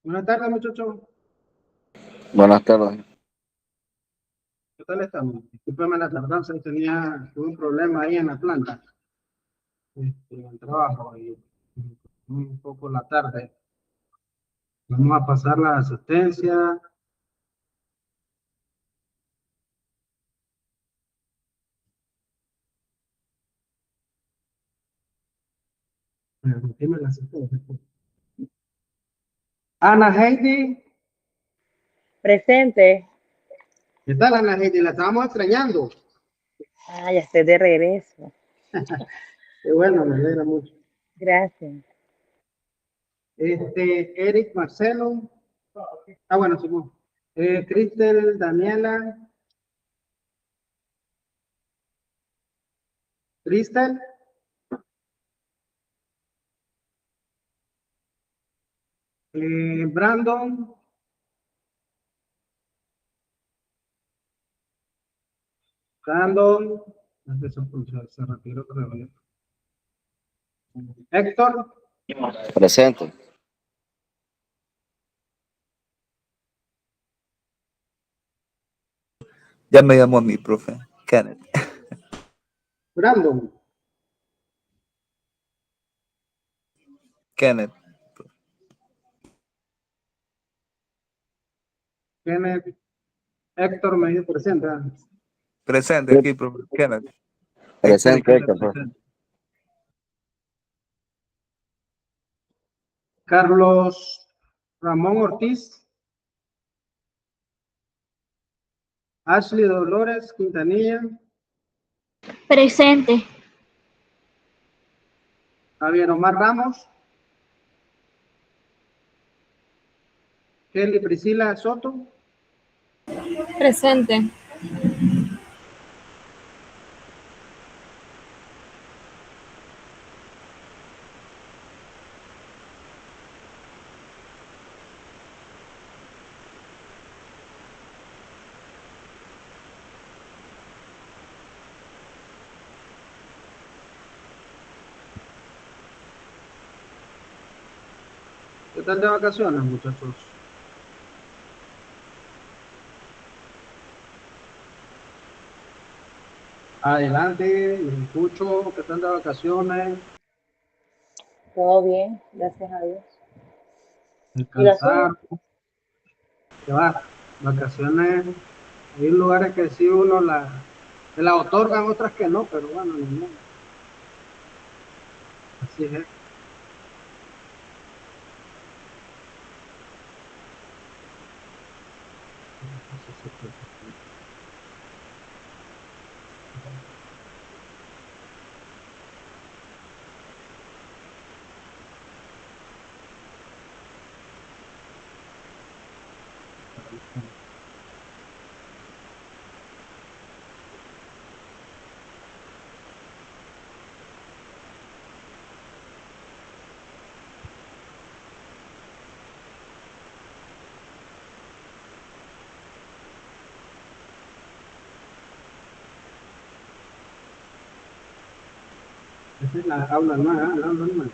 Buenas tardes, muchachos. Buenas tardes. ¿Qué tal estamos? Discúlpeme la tardanza, tuve un problema ahí en la planta, en el trabajo, y un poco la tarde. Vamos a pasar la asistencia. Dime la asistencia. Ana Heidi, Presente. ¿qué tal, Ana Heidi? La estábamos extrañando. Ah, ya estoy de regreso. Qué bueno, me alegra mucho. Gracias. Eric Marcelo. Bueno, Simón. Cristel Daniela. Cristel. Brandon. Brandon. Se retiró otra vez. Héctor. Presente. Ya me llamó a mi profe, Kenneth. Brandon. Kenneth. Kenneth. Héctor me dice presente. Presente aquí, profe. Kenneth. Héctor y Presente, Kenneth Héctor, profe. presente. Carlos Ramón Ortiz. Ashley Dolores Quintanilla. Presente. Javier Omar Ramos. Kelly Priscila Soto. Presente. ¿Qué tal de vacaciones, muchachos? Adelante, les escucho. ¿Qué tal de vacaciones? Todo bien, gracias a Dios. ¿Y la Descansar. suya? ¿Qué va? Vacaciones. Hay lugares que sí uno se la otorgan, otras que no, pero bueno, ni modo. Así es. Esa es la aula nueva, la aula nueva.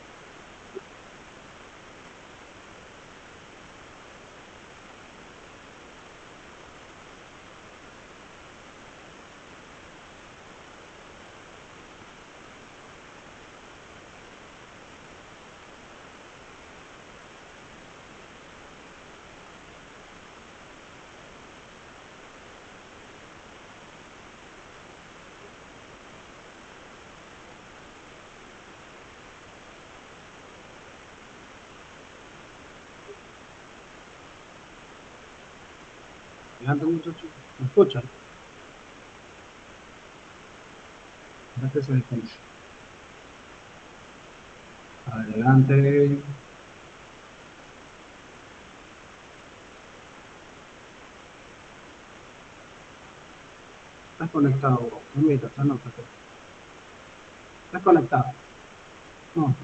Adelante, muchachos. ¿Me escuchan? Gracias, se escucha. Adelante. Estás conectado. No, estás conectado. No.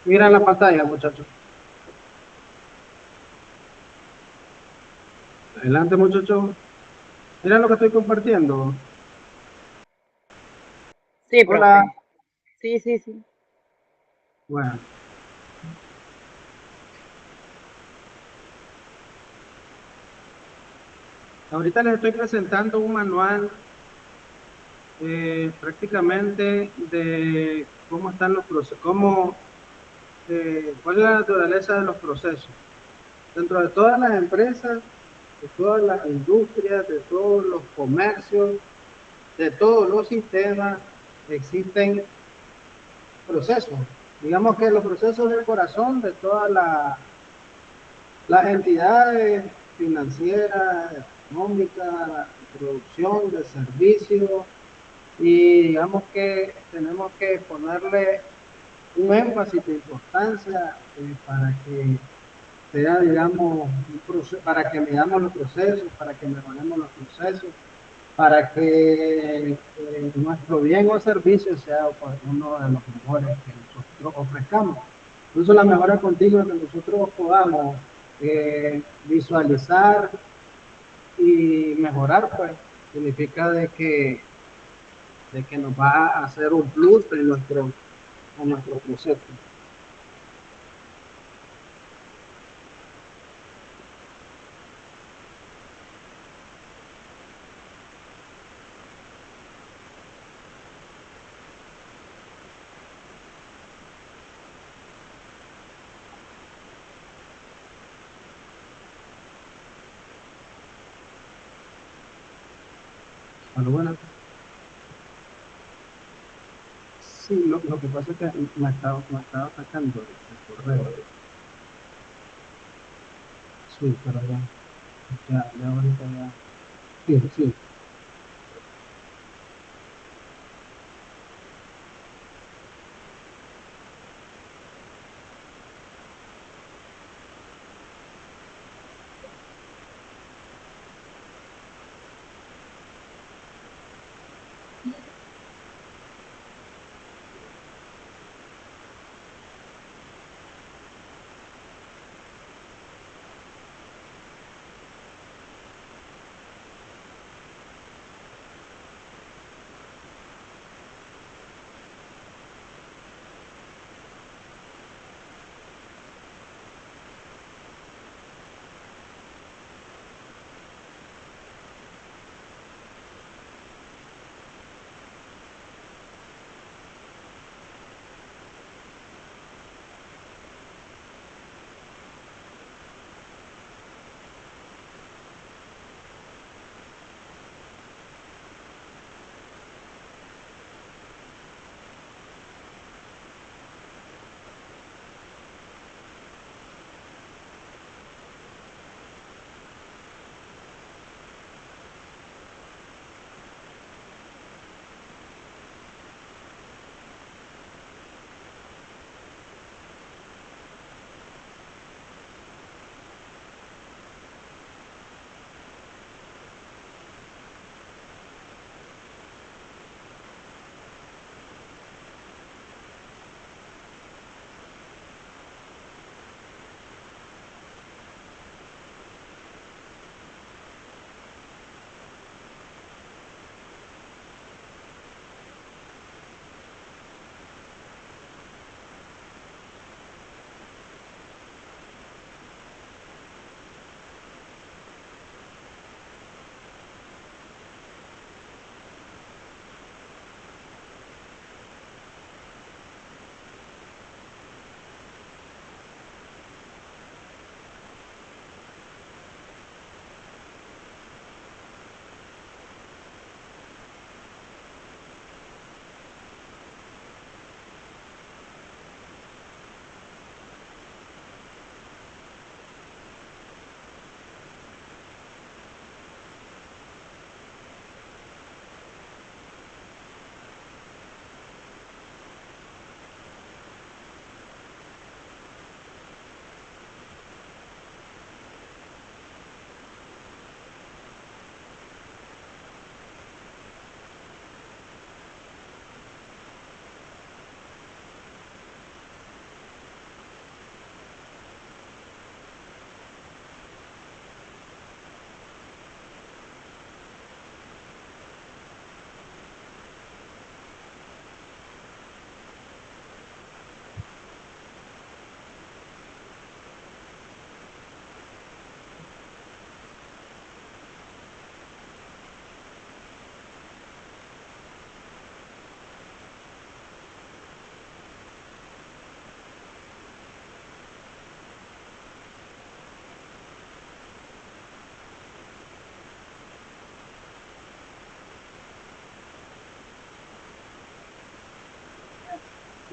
Mira la pantalla, muchachos. Adelante, muchachos. Mira lo que estoy compartiendo. Sí, Hola. profe. Sí, sí, sí. Bueno, ahorita les estoy presentando un manual prácticamente de cómo están los procesos, cuál es la naturaleza de los procesos. Dentro de todas las empresas, de todas las industrias, de todos los comercios, de todos los sistemas, existen procesos. Digamos que los procesos del corazón de todas las entidades financieras, económicas, de producción, de servicios, y digamos que tenemos que ponerle un énfasis de importancia para que sea, digamos, para que midamos los procesos, para que mejoremos los procesos, para que nuestro bien o servicio sea pues, uno de los mejores que nosotros ofrezcamos. Incluso la mejora continua que nosotros podamos visualizar y mejorar, pues, significa de que nos va a hacer un plus en nuestro proceso. Bueno, bueno, sí, lo que pasa es que me estaba sacando el correo. Sí, pero ya ahorita ya. Sí, sí.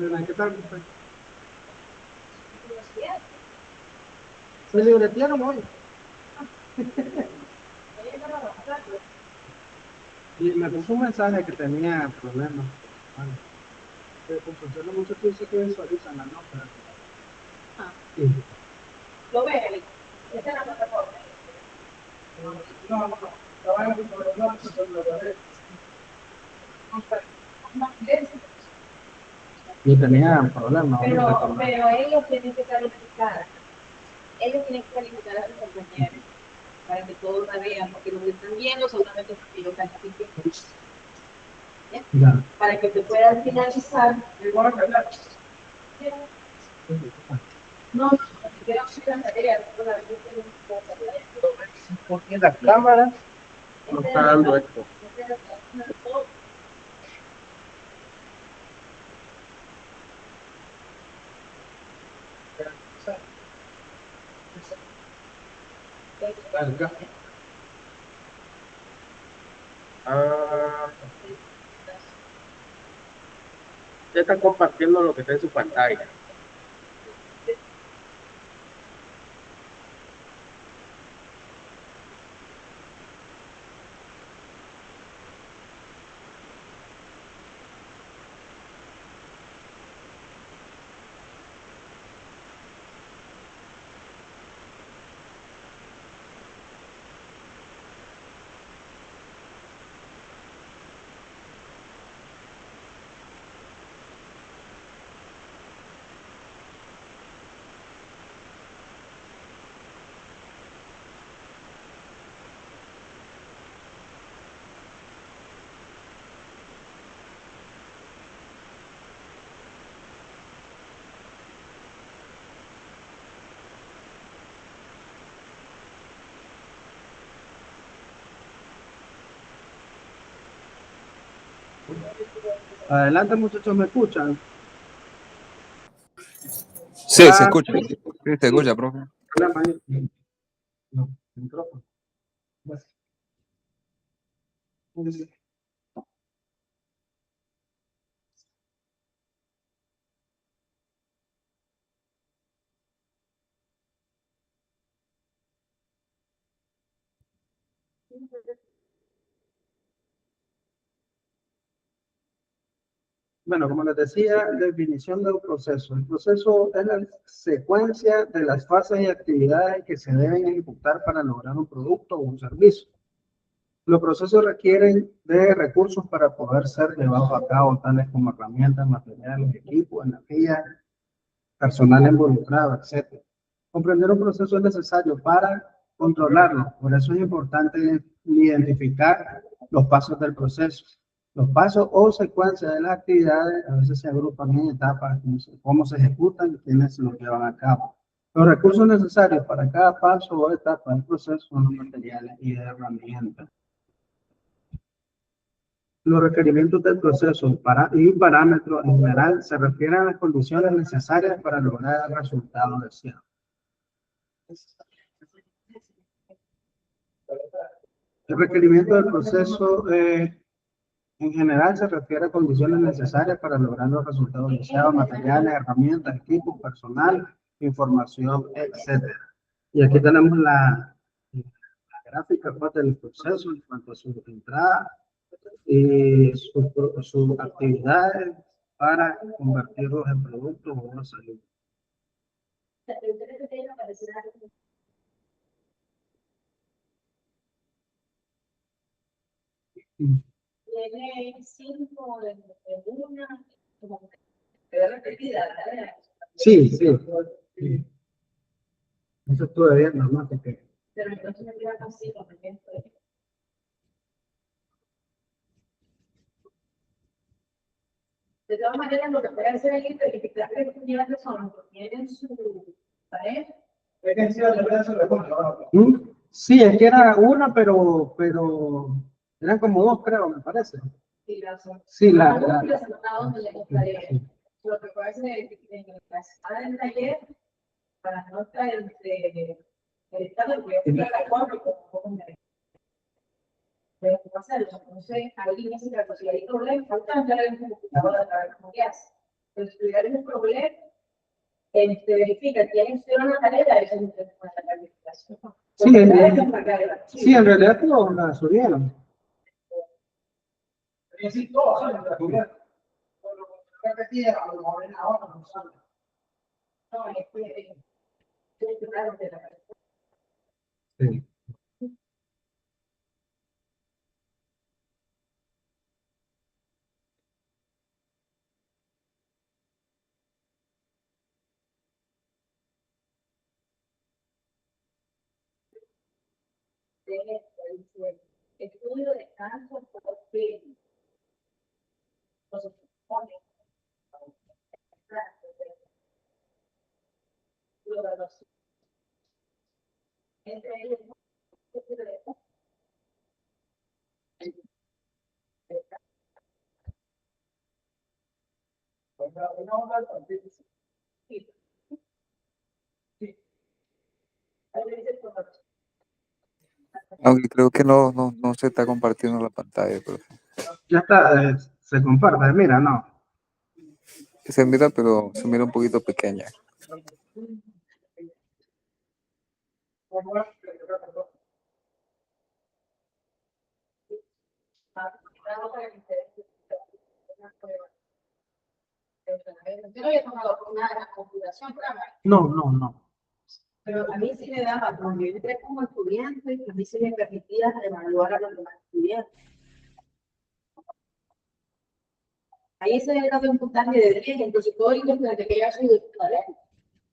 ¿Qué tal? ¿Se libretearon hoy? Y me puso un mensaje que tenía problemas. Bueno, por suerte los muchachos dicen que visualizan la nota. Sí. ¿Lo ves? Esa es la plataforma. No, no, trabajan con problemas, pero lo veré. Y tenía problemas. Pero ellos tienen que calificar. Ellos tienen que calificar a sus compañeros para que todos la vean, porque los que están viendo solamente los que yo califique. Ya. Para que te puedan finalizar. No, ni siquiera una tarea, solamente un poco. Porque las cámaras no está dando esto. Ah, ya está compartiendo lo que está en su pantalla. Adelante, muchachos, ¿me escuchan? Sí, se escucha. Sí, se escucha, profe. Problema ahí. No, micrófono. Bueno, como les decía, definición del proceso. El proceso es la secuencia de las fases y actividades que se deben ejecutar para lograr un producto o un servicio. Los procesos requieren de recursos para poder ser llevados a cabo, tales como herramientas, materiales, equipos, energía, personal involucrado, etc. Comprender un proceso es necesario para controlarlo. Por eso es importante identificar los pasos del proceso. Los pasos o secuencias de las actividades a veces se agrupan en etapas, cómo se ejecutan y quiénes los llevan a cabo. Los recursos necesarios para cada paso o etapa del proceso son los materiales y herramientas. Los requerimientos del proceso y un parámetro en general se refieren a las condiciones necesarias para lograr el resultado deseado. El requerimiento del proceso en general se refiere a condiciones necesarias para lograr los resultados deseados, materiales, herramientas, equipos, personal, información, etc. Y aquí tenemos la gráfica pues, del proceso en cuanto a su entrada y sus actividades para convertirlos en productos o en salud. Tiene 5 en una, como que de repetida, ¿verdad? Sí, sí. Sí. Eso estuve viendo, ¿no? Pero entonces me queda así, por ejemplo. De todas maneras, lo que puede hacer es identificar qué estudiantes son los que tienen su tarea. Sí, es que era una, pero eran como dos, creo, me parece. Sí, las son. Sí, Lo que puede hacer es en la sala del taller, para no estar entre el estado que es la cuatro y poco me pero ¿qué pasa? Entonces, ahí dice la posibilidad de problema, falta entrar en el computador a través de estudiar el problema, verifica quién hicieron la tarea, eso es la calificación. Sí, en realidad todos la subieron. Sí, todos la subieron. Sí. Estudio de cáncer por fin. Entonces, pone entre ellos Aunque creo que no se está compartiendo la pantalla, pero Ya está, se comparte, mira, no. se mira, pero se mira un poquito pequeña. yo no había tomado nada de la configuración, No. pero a mí sí me daba, cuando yo entré como estudiante, a mí sí me permitía evaluar a los demás estudiantes. Ahí se le daba un puntaje de 10, entonces todo el estudiante que haya sido equivalente,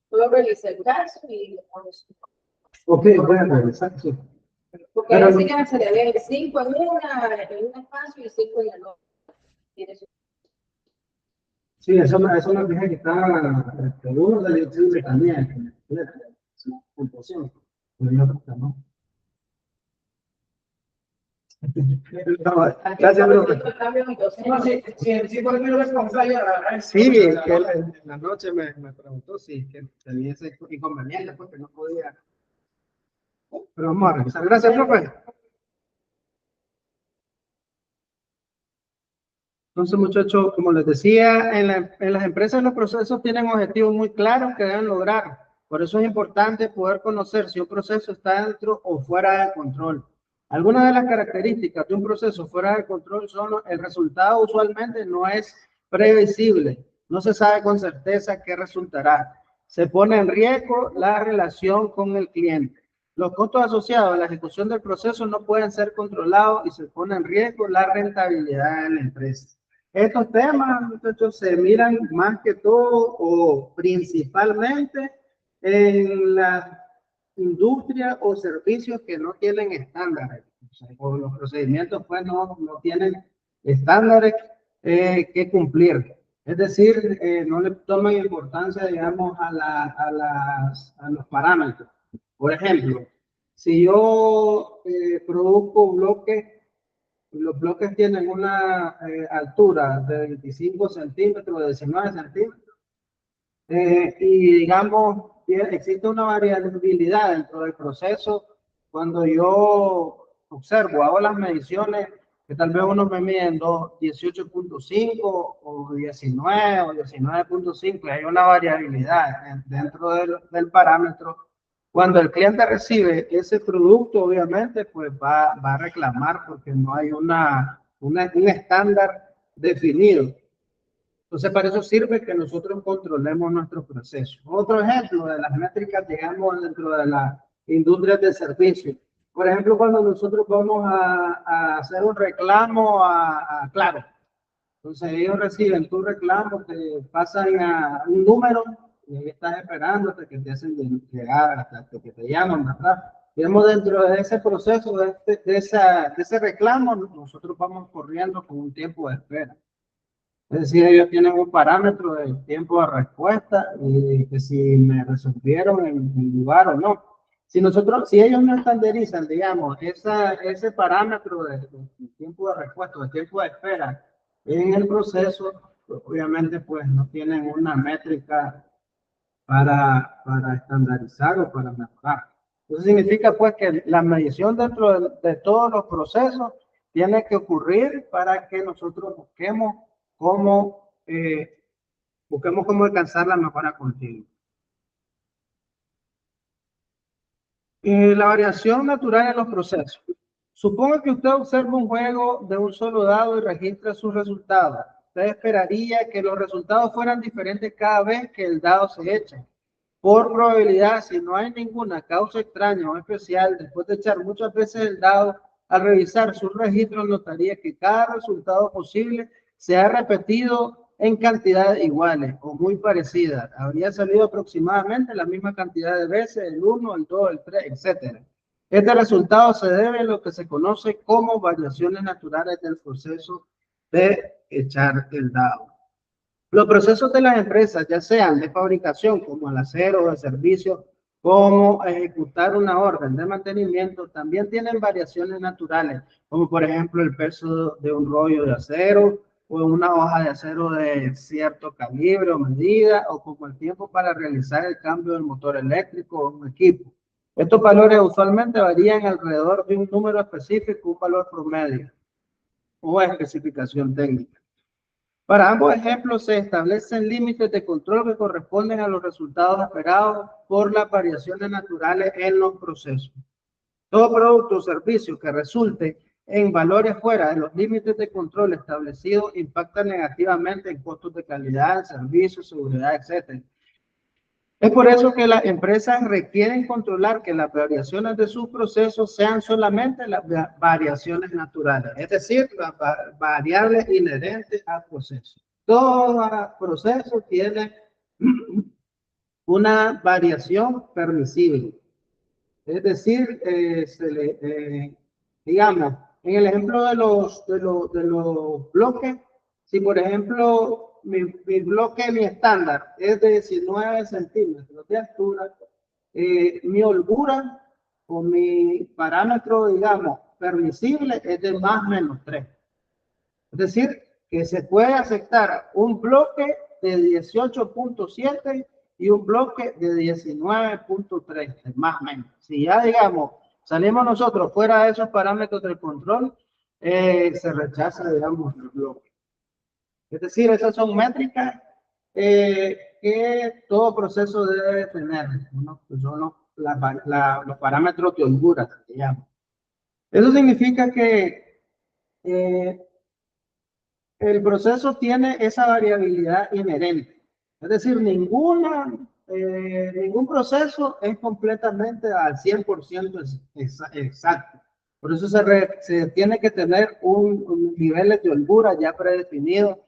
puedo realizar el caso y le pongo su. Ok, voy a revisar, sí. Porque ahí sí que se le ve 5 en un espacio y 5 en el otro. Sí, eso me fijé que estaba uno de la dirección de también, su puntuación, pero yo creo que no. No, gracias, profe. Sí, que en la noche me preguntó si que tenía ese inconveniente, porque no podía. Pero vamos a revisar. Gracias, profe. Entonces, muchachos, como les decía, en las empresas los procesos tienen objetivos muy claros que deben lograr. Por eso es importante poder conocer si un proceso está dentro o fuera de control. Algunas de las características de un proceso fuera de control son el resultado usualmente no es previsible. No se sabe con certeza qué resultará. Se pone en riesgo la relación con el cliente. Los costos asociados a la ejecución del proceso no pueden ser controlados y se pone en riesgo la rentabilidad de la empresa. Estos temas, muchachos, se miran más que todo o principalmente en las industrias o servicios que no tienen estándares, o los procedimientos pues no tienen estándares que cumplir. Es decir, no le toman importancia, digamos, a los parámetros. Por ejemplo, si yo produzco bloques, los bloques tienen una altura de 25 centímetros, de 19 centímetros, y digamos, existe una variabilidad dentro del proceso. Cuando yo observo, hago las mediciones, que tal vez uno me miden 18.5 o 19 o 19.5, y hay una variabilidad dentro del parámetro. Cuando el cliente recibe ese producto, obviamente, pues va a reclamar porque no hay un estándar definido. Entonces, para eso sirve que nosotros controlemos nuestro proceso. Otro ejemplo de las métricas, digamos, dentro de la industria de servicio. Por ejemplo, cuando nosotros vamos a hacer un reclamo a Claro. Entonces, ellos reciben tu reclamo, te pasan a un número y ahí estás esperando hasta que te hacen llegar, hasta que te llaman, ¿verdad? Digamos, dentro de ese proceso, de ese reclamo, nosotros vamos corriendo con un tiempo de espera. Es decir, ellos tienen un parámetro de tiempo de respuesta y que si me resolvieron en el lugar o no. Si ellos no estandarizan, digamos, ese parámetro de tiempo de respuesta, de tiempo de espera en el proceso, pues, obviamente, pues no tienen una métrica para estandarizar o para mejorar. Eso significa, pues, que la medición dentro de todos los procesos tiene que ocurrir para que nosotros busquemos cómo Busquemos cómo alcanzar la mejora continua. La variación natural en los procesos. Suponga que usted observa un juego de un solo dado y registra sus resultados. Usted esperaría que los resultados fueran diferentes cada vez que el dado se echa. Por probabilidad, si no hay ninguna causa extraña o especial, después de echar muchas veces el dado, al revisar sus registros notaría que cada resultado posible se ha repetido en cantidades iguales o muy parecidas. Habría salido aproximadamente la misma cantidad de veces, el 1, el 2, el 3, etc. Este resultado se debe a lo que se conoce como variaciones naturales del proceso de echar el dado. Los procesos de las empresas, ya sean de fabricación como el acero o de servicio, como ejecutar una orden de mantenimiento, también tienen variaciones naturales, como por ejemplo el peso de un rollo de acero o una hoja de acero de cierto calibre o medida, o como el tiempo para realizar el cambio del motor eléctrico o un equipo. Estos valores usualmente varían alrededor de un número específico, un valor promedio o especificación técnica. Para ambos ejemplos se establecen límites de control que corresponden a los resultados esperados por las variaciones naturales en los procesos. Todo producto o servicio que resulte en valores fuera de los límites de control establecidos impacta negativamente en costos de calidad, servicios, seguridad, etc. Es por eso que las empresas requieren controlar que las variaciones de sus procesos sean solamente las variaciones naturales, es decir, las variables inherentes al proceso. Todo proceso tiene una variación permisible. Es decir, digamos, en el ejemplo de los bloques, si por ejemplo mi bloque, mi estándar es de 19 centímetros de altura, mi holgura o mi parámetro, digamos, permisible es de más o menos 3. Es decir, que se puede aceptar un bloque de 18.7 y un bloque de 19.3, más o menos. Si ya, digamos, salimos nosotros fuera de esos parámetros del control, se rechaza, digamos, el bloque. Es decir, esas son métricas que todo proceso debe tener, ¿no? Que son los parámetros de holgura, se llama. Eso significa que el proceso tiene esa variabilidad inherente. Es decir, ningún proceso es completamente al 100% exacto. Por eso se tiene que tener un nivel de holgura ya predefinido.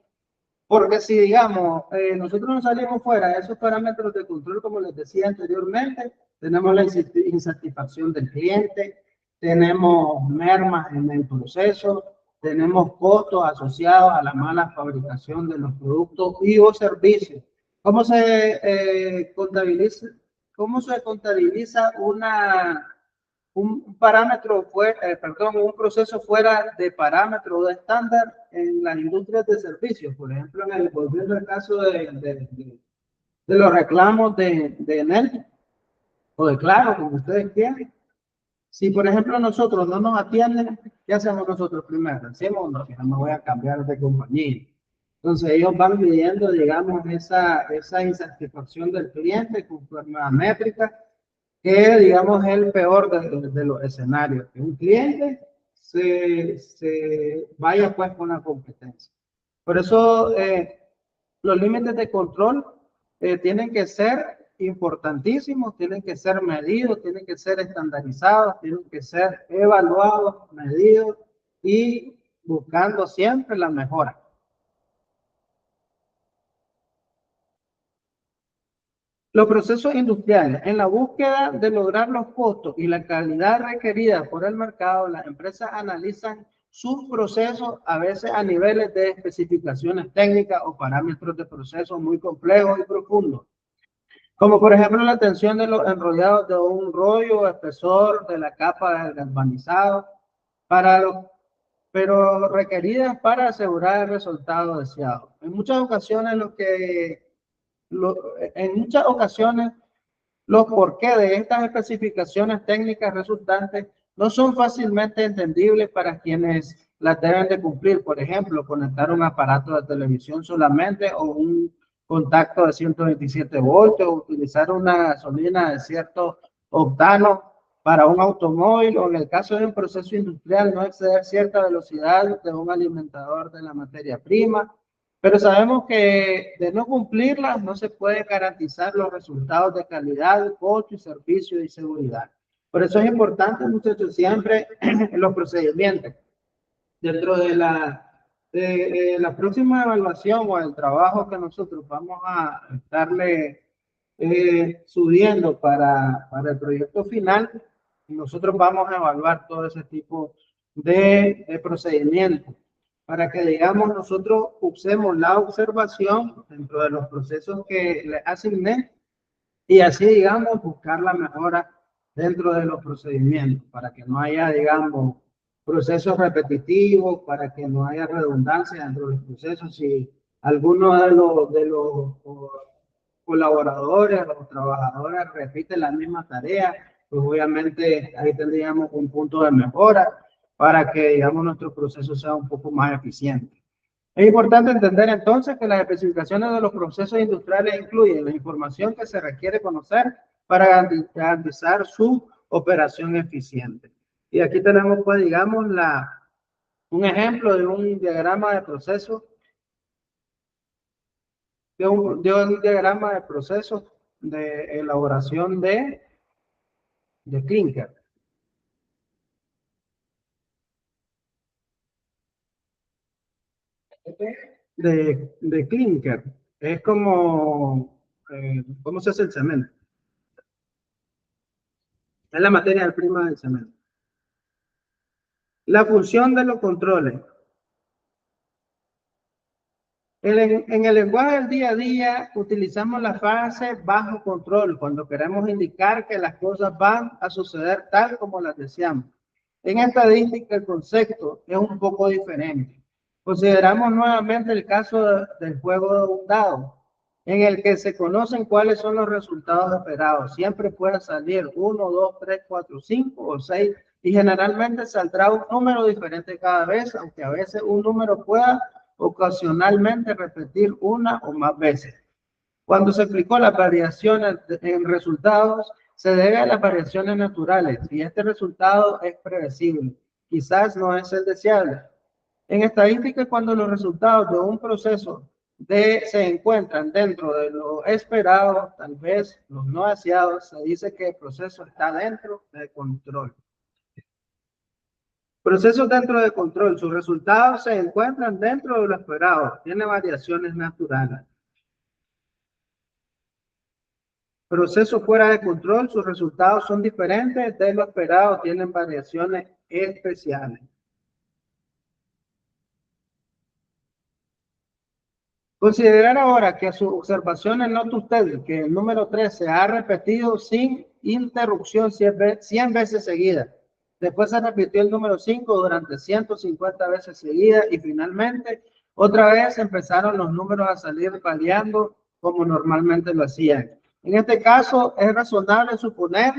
Porque si, digamos, nosotros nos salimos fuera de esos parámetros de control, como les decía anteriormente, tenemos la insatisfacción del cliente, tenemos mermas en el proceso, tenemos costos asociados a la mala fabricación de los productos y o servicios. ¿Cómo se contabiliza un parámetro un proceso fuera de parámetro de estándar en las industrias de servicios? Por ejemplo, volviendo al caso de los reclamos de Enel o de Claro, como ustedes quieran. Si, por ejemplo, nosotros no nos atienden, ¿qué hacemos nosotros primero? Decimos, no, que no me voy a cambiar de compañía. Entonces, ellos van midiendo, digamos, esa insatisfacción del cliente conforme a métrica, que, digamos, es el peor de los escenarios. Que un cliente se vaya, pues, con la competencia. Por eso, los límites de control tienen que ser importantísimos, tienen que ser medidos, tienen que ser estandarizados, tienen que ser evaluados, medidos y buscando siempre la mejora. Los procesos industriales. En la búsqueda de lograr los costos y la calidad requerida por el mercado, las empresas analizan sus procesos a veces a niveles de especificaciones técnicas o parámetros de procesos muy complejos y profundos. Como por ejemplo la tensión de los enrollados de un rollo, espesor de la capa del galvanizado, pero requeridas para asegurar el resultado deseado. En muchas ocasiones los porqués de estas especificaciones técnicas resultantes no son fácilmente entendibles para quienes las deben de cumplir. Por ejemplo, conectar un aparato de televisión solamente o un contacto de 127 voltios, utilizar una gasolina de cierto octano para un automóvil, o en el caso de un proceso industrial, no exceder cierta velocidad de un alimentador de la materia prima. Pero sabemos que de no cumplirlas no se puede garantizar los resultados de calidad, costo y servicio y seguridad. Por eso es importante, muchachos, siempre en los procedimientos, dentro de la próxima evaluación o el trabajo que nosotros vamos a estarle subiendo para el proyecto final, nosotros vamos a evaluar todo ese tipo de procedimientos para que, digamos, nosotros usemos la observación dentro de los procesos que le asigné y así, digamos, buscar la mejora dentro de los procedimientos para que no haya, digamos, procesos repetitivos, para que no haya redundancia dentro de los procesos. Si alguno de los colaboradores, los trabajadores repiten la misma tarea, pues obviamente ahí tendríamos un punto de mejora para que, digamos, nuestro proceso sea un poco más eficiente. Es importante entender entonces que las especificaciones de los procesos industriales incluyen la información que se requiere conocer para garantizar su operación eficiente. Y aquí tenemos, pues, digamos, un ejemplo de un diagrama de proceso, de un diagrama de proceso de elaboración de clinker. De clinker. Es como, ¿cómo se hace el cemento? Es la materia prima del cemento. La función de los controles. En el lenguaje del día a día utilizamos la frase bajo control cuando queremos indicar que las cosas van a suceder tal como las deseamos. En estadística el concepto es un poco diferente. Consideramos nuevamente el caso del juego de un dado, en el que se conocen cuáles son los resultados esperados. Siempre pueden salir 1, 2, 3, 4, 5 o 6 y generalmente saldrá un número diferente cada vez, aunque a veces un número pueda ocasionalmente repetir una o más veces. Cuando se explicó las variaciones en resultados, se debe a las variaciones naturales y este resultado es predecible. Quizás no es el deseable. En estadística, cuando los resultados de un proceso se encuentran dentro de lo esperado, tal vez los no deseados, se dice que el proceso está dentro de control. Procesos dentro de control, sus resultados se encuentran dentro de lo esperado, tiene variaciones naturales. Procesos fuera de control, sus resultados son diferentes de lo esperado, tienen variaciones especiales. Considerar ahora que a sus observaciones nota usted que el número 3 se ha repetido sin interrupción 100 veces seguidas. Después se repitió el número 5 durante 150 veces seguidas y finalmente otra vez empezaron los números a salir variando como normalmente lo hacían. En este caso es razonable suponer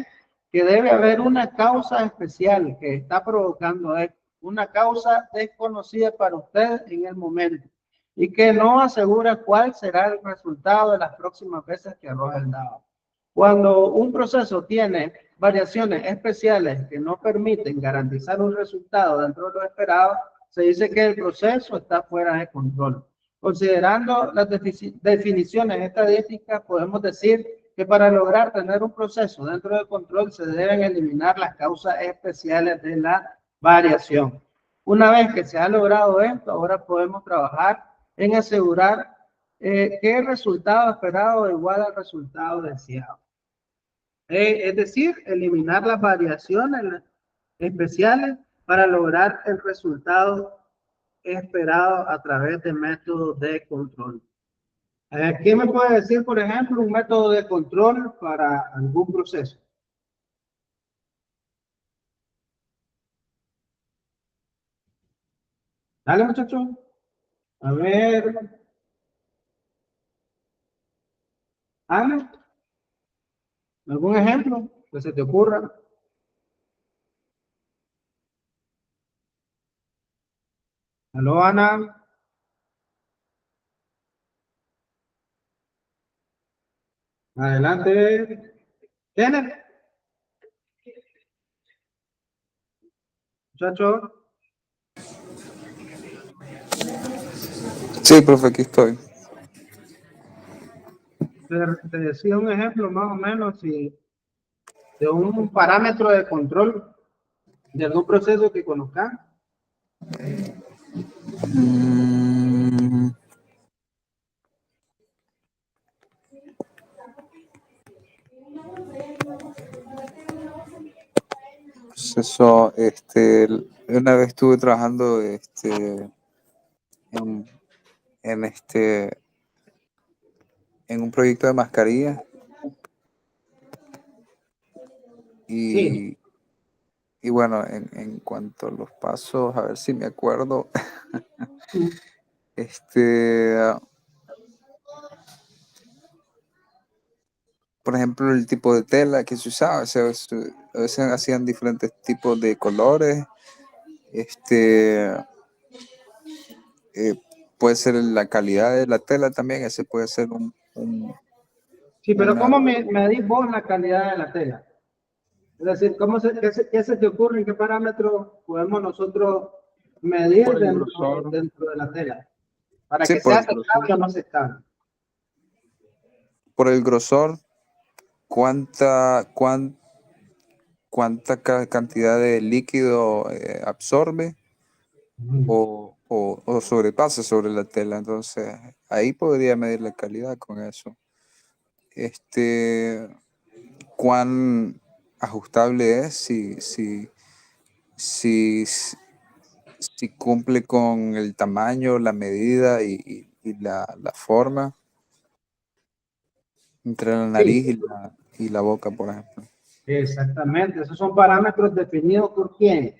que debe haber una causa especial que está provocando esto, una causa desconocida para usted en el momento y que no asegura cuál será el resultado de las próximas veces que arroje el dado. Cuando un proceso tiene variaciones especiales que no permiten garantizar un resultado dentro de lo esperado, se dice que el proceso está fuera de control. Considerando las definiciones estadísticas, podemos decir que para lograr tener un proceso dentro de control se deben eliminar las causas especiales de la variación. Una vez que se ha logrado esto, ahora podemos trabajar en asegurar que el resultado esperado es igual al resultado deseado. Es decir, eliminar las variaciones especiales para lograr el resultado esperado a través de métodos de control. ¿Quién me puede decir, por ejemplo, un método de control para algún proceso? Dale, muchachos. A ver. Ana, ¿algún ejemplo que se te ocurra? ¿Aló, Ana? Adelante. ¿Tienen? Muchachos, Sí, profe, aquí estoy. te decía un ejemplo más o menos de un parámetro de control de algún proceso que conozcan. Mm, pues eso, una vez estuve trabajando, en, en en un proyecto de mascarilla Sí, y bueno, en cuanto a los pasos, a ver si me acuerdo, este, por ejemplo, el tipo de tela que se usaba, o sea, a veces hacían diferentes tipos de colores, este, eh, puede ser la calidad de la tela también, ese puede ser sí, pero una, ¿cómo medís vos la calidad de la tela? Es decir, ¿qué se te ocurre? ¿En qué parámetros podemos nosotros medir por el grosor, dentro de la tela? Para sí, que sea aceptable o no aceptable. por el grosor, cuánta cantidad de líquido absorbe o sobrepasa sobre la tela. Entonces, ahí podría medir la calidad con eso. Cuán ajustable es, si, si cumple con el tamaño, la medida y la forma entre la Sí, nariz y la boca, por ejemplo. exactamente. Esos son parámetros definidos por quién.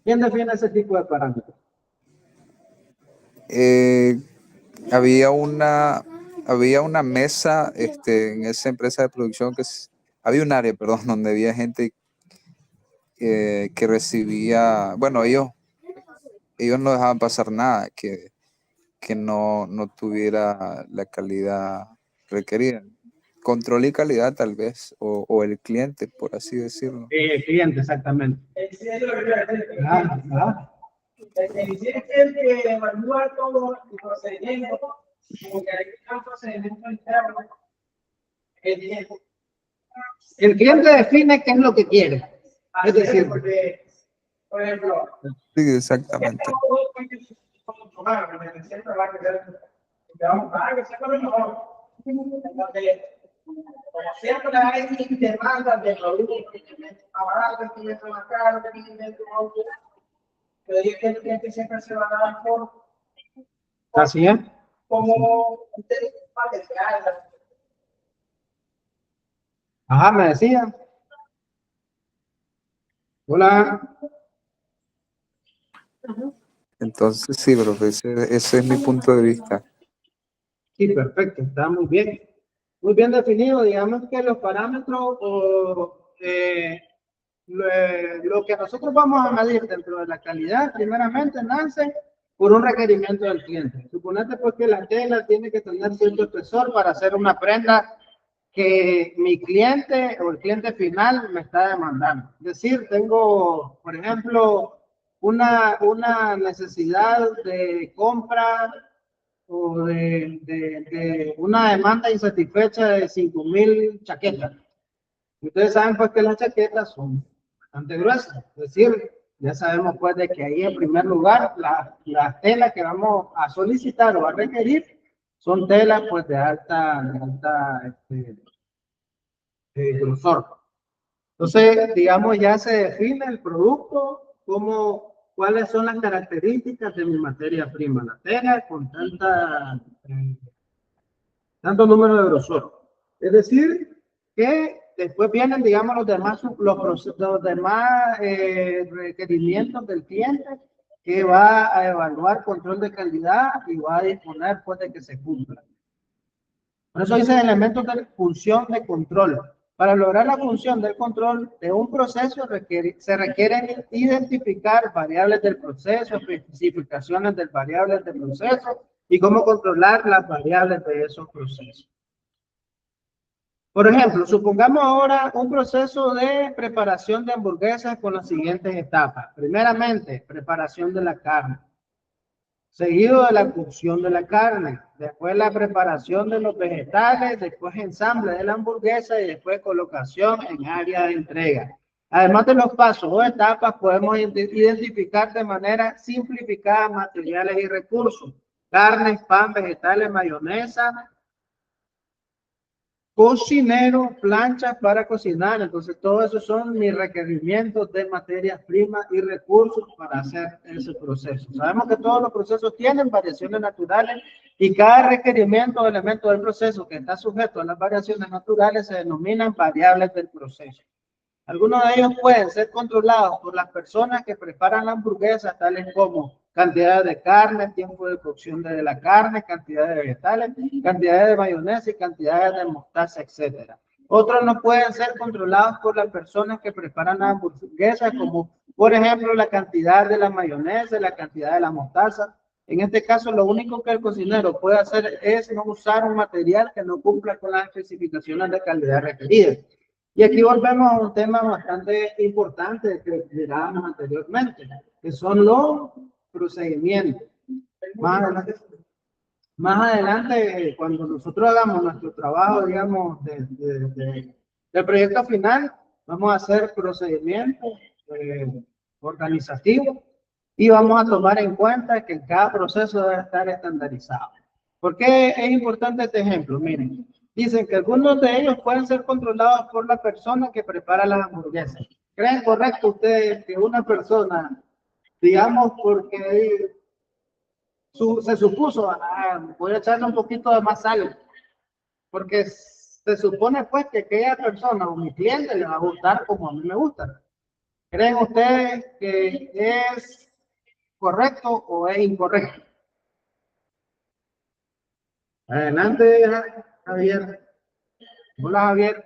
¿Quién define ese tipo de parámetros? Eh, había había una mesa en esa empresa de producción había un área, perdón, donde había gente que recibía, bueno, ellos no dejaban pasar nada que no tuviera la calidad requerida. Control y calidad tal vez, o el cliente, por así decirlo. Cliente, exactamente. Ah, ah. El cliente es el que evalúa todo el procedimiento, porque hay un procedimiento interno. El cliente define qué es lo que quiere. Es decir, porque, por ejemplo, Sí, exactamente. como siempre hay demandas de productos que tienen baratos, que tienen más caros, que tienen más caros, yo digo que el cliente siempre se va a dar por así es. como ustedes material. Ajá, me decía. Hola. Entonces, sí, profe, ese es mi punto de vista. Sí, perfecto, está muy bien definido. Digamos que los parámetros o lo que nosotros vamos a medir dentro de la calidad, primeramente nace por un requerimiento del cliente. Suponete pues que la tela tiene que tener cierto espesor para hacer una prenda que mi cliente o el cliente final me está demandando. Es decir, tengo, por ejemplo, una necesidad de compra o de una demanda insatisfecha de 5.000 chaquetas. Ustedes saben pues que las chaquetas son bastante gruesas, es decir, ya sabemos pues de que ahí en primer lugar las telas que vamos a solicitar o a requerir son telas pues de alta grosor. Entonces, digamos, ya se define el producto, cuáles son las características de mi materia prima, la tela con tanto número de grosor. Es decir, que después vienen, digamos, los demás requerimientos del cliente que va a evaluar control de calidad y va a disponer pues, de que se cumpla. Por eso dice elementos de función de control. Para lograr la función del control de un proceso se requieren identificar variables del proceso, especificaciones de variables del proceso y cómo controlar las variables de esos procesos. Por ejemplo, supongamos ahora un proceso de preparación de hamburguesas con las siguientes etapas. Primeramente, preparación de la carne. Seguido de la cocción de la carne. Después la preparación de los vegetales. Después ensamble de la hamburguesa y después colocación en área de entrega. Además de los pasos o etapas, podemos identificar de manera simplificada materiales y recursos. Carne, pan, vegetales, mayonesa, cocinero, planchas para cocinar. Entonces, todos esos son mis requerimientos de materias primas y recursos para hacer ese proceso. Sabemos que todos los procesos tienen variaciones naturales y cada requerimiento o elemento del proceso que está sujeto a las variaciones naturales se denominan variables del proceso. Algunos de ellos pueden ser controlados por las personas que preparan la hamburguesa, tales como cantidad de carne, tiempo de cocción de la carne, cantidad de vegetales, cantidad de mayonesa y cantidad de mostaza, etc. Otros no pueden ser controlados por las personas que preparan la hamburguesa, como por ejemplo la cantidad de la mayonesa, la cantidad de la mostaza. En este caso, lo único que el cocinero puede hacer es no usar un material que no cumpla con las especificaciones de calidad requeridas. Y aquí volvemos a un tema bastante importante que mirábamos anteriormente, que son los procedimientos. Más adelante, cuando nosotros hagamos nuestro trabajo, digamos, del proyecto final, vamos a hacer procedimientos organizativos y vamos a tomar en cuenta que cada proceso debe estar estandarizado. ¿Por qué es importante este ejemplo? Miren. Dicen que algunos de ellos pueden ser controlados por la persona que prepara las hamburguesas. ¿Creen correcto ustedes que una persona, digamos, porque se supuso, voy a echarle un poquito de más sal, porque se supone pues que aquella persona o mi cliente le va a gustar como a mí me gusta? ¿Creen ustedes que es correcto o es incorrecto? Adelante, Javier. Hola, Javier.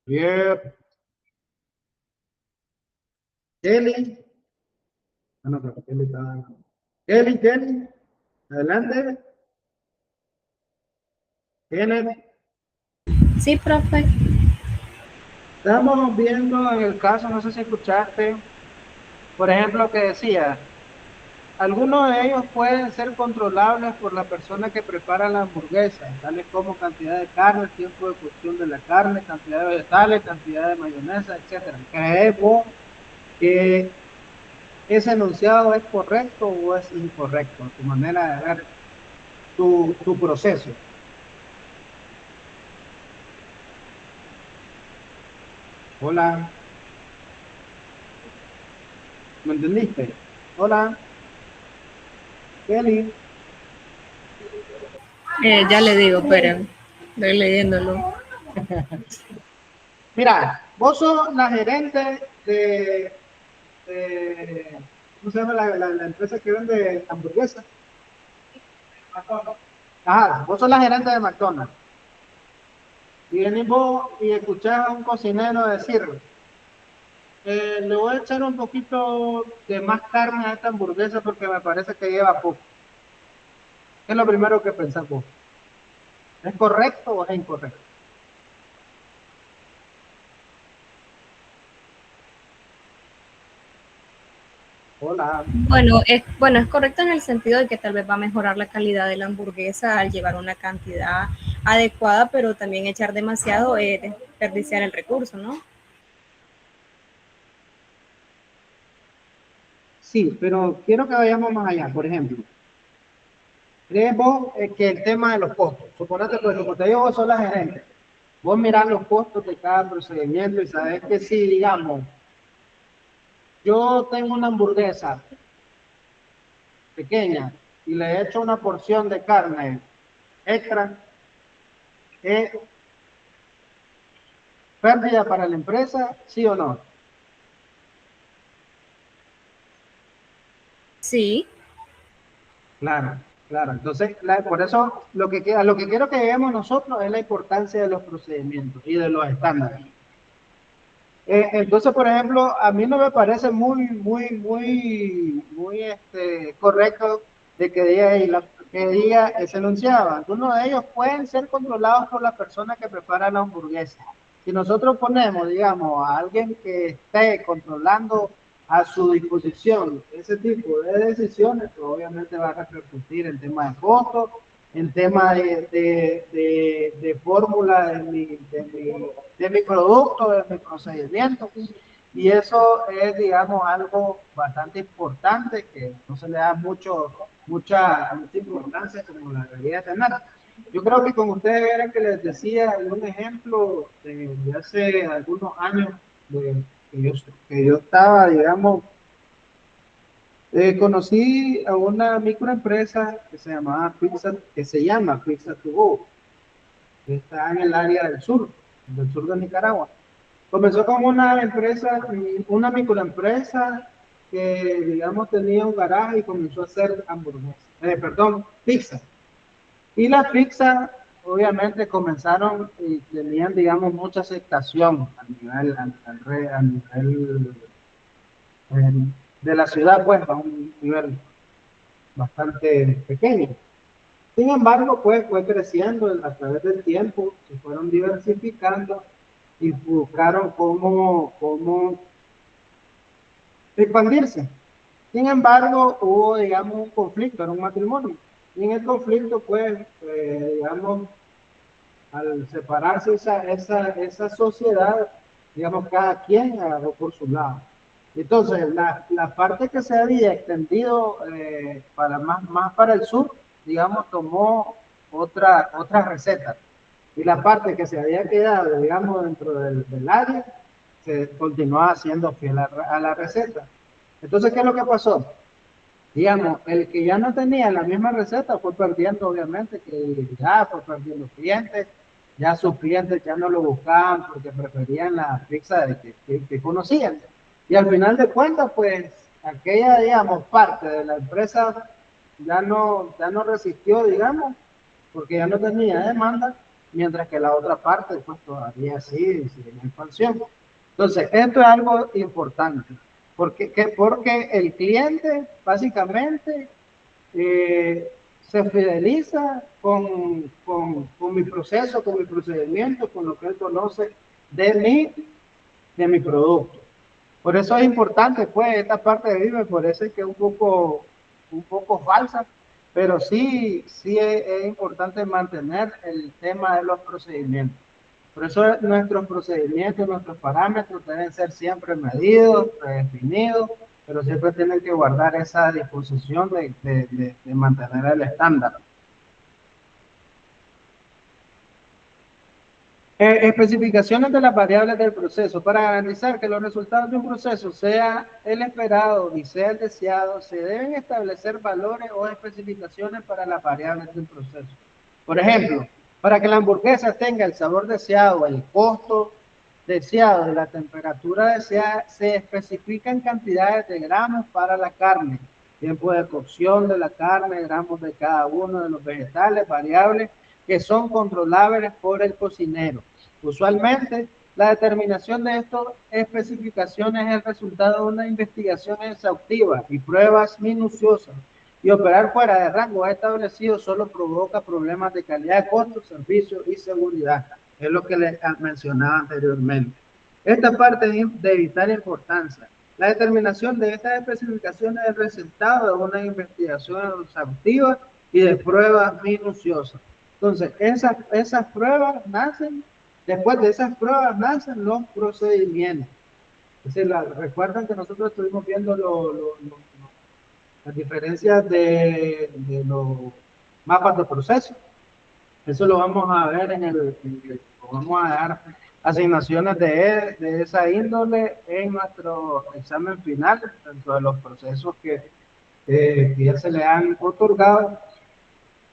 Bien. Kelly. No, pero Kelly está... Kelly. Adelante. Kenneth. Sí, profe. Estamos viendo en el caso, no sé si escuchaste, por ejemplo, que decía, algunos de ellos pueden ser controlables por la persona que prepara la hamburguesa, tales como cantidad de carne, tiempo de cocción de la carne, cantidad de vegetales, cantidad de mayonesa, etc. ¿Creemos que ese enunciado es correcto o es incorrecto? Tu manera de ver tu proceso. Hola. ¿Me entendiste? Hola. Kelly. Ya le digo, esperen, estoy leyéndolo. Mira, vos sos la gerente ¿cómo se llama la empresa que vende hamburguesas? Ajá, vos sos la gerente de McDonald's. Y venís vos y escuchás a un cocinero decir, le voy a echar un poquito de más carne a esta hamburguesa porque me parece que lleva poco. ¿Qué es lo primero que pensás vos? ¿Es correcto o es incorrecto? Hola. Bueno, es correcto en el sentido de que tal vez va a mejorar la calidad de la hamburguesa al llevar una cantidad adecuada, pero también echar demasiado es desperdiciar el recurso, ¿no? Sí, pero quiero que vayamos más allá. Por ejemplo, ¿crees vos que el tema de los costos? Suponete, pues, como te digo, vos sos la gerente. Vos mirás los costos de cada procedimiento y sabés que si, digamos, yo tengo una hamburguesa pequeña y le echo una porción de carne extra, ¿es pérdida para la empresa, sí o no? Sí. Claro, claro. Entonces, por eso lo que quiero que veamos nosotros es la importancia de los procedimientos y de los estándares. Entonces, por ejemplo, a mí no me parece muy correcto de que diga ahí se enunciaba, algunos de ellos pueden ser controlados por la persona que prepara la hamburguesa. Si nosotros ponemos, digamos, a alguien que esté controlando a su disposición ese tipo de decisiones, pues obviamente va a repercutir en temas de costos, en temas de fórmula de mi producto, de mi procedimiento. Y eso es, digamos, algo bastante importante que no se le da mucha importancia como la debería tener. Yo creo que con ustedes era que les decía un ejemplo de hace algunos años que yo estaba, digamos, conocí a una microempresa que se llama Pizza to Go, que está en el área del sur de Nicaragua. Comenzó como una empresa, una microempresa que, digamos, tenía un garaje y comenzó a hacer pizza. Y las pizzas, obviamente, comenzaron y tenían, digamos, mucha aceptación a nivel de la ciudad, pues, a un nivel bastante pequeño. Sin embargo, pues, fue creciendo a través del tiempo, se fueron diversificando y buscaron cómo expandirse. Sin embargo, hubo, digamos, un conflicto, era un matrimonio. Y en el conflicto, pues, digamos, al separarse esa sociedad, digamos, cada quien agarró por su lado. Entonces, la parte que se había extendido más para el sur, digamos, tomó otra receta. Y la parte que se había quedado, digamos, dentro del área, se continuaba siendo fiel a la receta. Entonces, ¿qué es lo que pasó? Digamos, el que ya no tenía la misma receta fue perdiendo, obviamente, que ya fue perdiendo clientes, ya sus clientes ya no lo buscaban porque preferían la pizza que conocían. Y al final de cuentas, pues, aquella, digamos, parte de la empresa ya no resistió, digamos, porque ya no tenía demanda, mientras que la otra parte, pues, todavía sigue en expansión. Entonces, esto es algo importante. Porque el cliente básicamente se fideliza con mi proceso, con mi procedimiento, con lo que él conoce de mi producto. Por eso es importante, pues, esta parte de mí me parece que es un poco falsa, pero sí es importante mantener el tema de los procedimientos. Por eso nuestros procedimientos, nuestros parámetros deben ser siempre medidos, predefinidos, pero siempre tienen que guardar esa disposición de mantener el estándar. Especificaciones de las variables del proceso. Para garantizar que los resultados de un proceso sea el esperado y sea el deseado, se deben establecer valores o especificaciones para las variables del proceso. Por ejemplo, para que la hamburguesa tenga el sabor deseado, el costo deseado y la temperatura deseada, se especifican cantidades de gramos para la carne, tiempo de cocción de la carne, gramos de cada uno de los vegetales, variables que son controlables por el cocinero. Usualmente, la determinación de estas especificaciones es el resultado de una investigación exhaustiva y pruebas minuciosas, y operar fuera de rangos establecidos solo provoca problemas de calidad, costo, servicio y seguridad. Es lo que les mencionaba anteriormente. Esta parte es de vital importancia. La determinación de estas especificaciones es el resultado de una investigación exhaustiva y de pruebas minuciosas. Entonces, esas pruebas nacen, después de esas pruebas nacen los procedimientos. Es decir, recuerdan que nosotros estuvimos viendo las diferencias de los mapas de proceso. Eso lo vamos a ver vamos a dar asignaciones de esa índole en nuestro examen final, dentro de los procesos que ya se le han otorgado.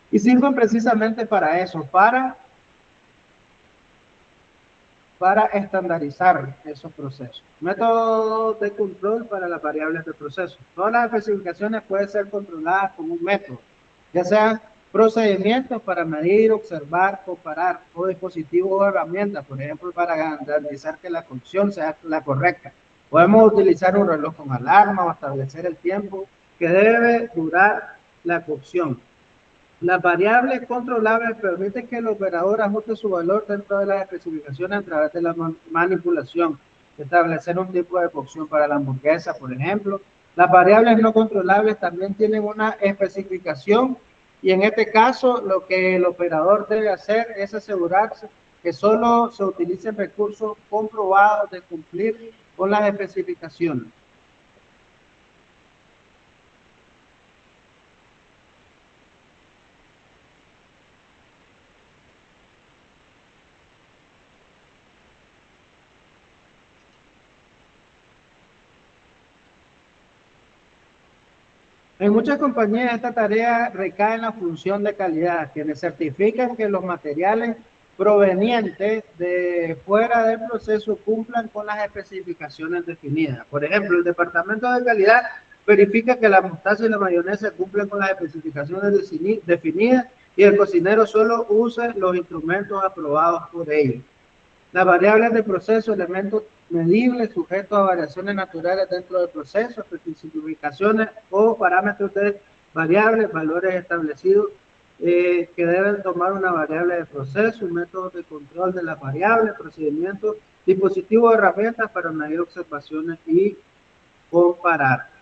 Y sirven precisamente para eso, para estandarizar esos procesos. Método de control para las variables de proceso. Todas las especificaciones pueden ser controladas con un método, ya sean procedimientos para medir, observar, comparar, o dispositivos o herramientas, por ejemplo, para garantizar que la cocción sea la correcta. Podemos utilizar un reloj con alarma o establecer el tiempo que debe durar la cocción. Las variables controlables permiten que el operador ajuste su valor dentro de las especificaciones a través de la manipulación, establecer un tipo de cocción para la hamburguesa, por ejemplo. Las variables no controlables también tienen una especificación y en este caso lo que el operador debe hacer es asegurarse que solo se utilicen recursos comprobados de cumplir con las especificaciones. En muchas compañías esta tarea recae en la función de calidad, quienes certifican que los materiales provenientes de fuera del proceso cumplan con las especificaciones definidas. Por ejemplo, el departamento de calidad verifica que la mostaza y la mayonesa cumplen con las especificaciones definidas y el cocinero solo use los instrumentos aprobados por ellos. Las variables de proceso, elementos medibles sujetos a variaciones naturales dentro del proceso, especificaciones o parámetros de variables, valores establecidos que deben tomar una variable de proceso, un método de control de las variables, procedimientos, dispositivos de herramientas para medir observaciones y comparar.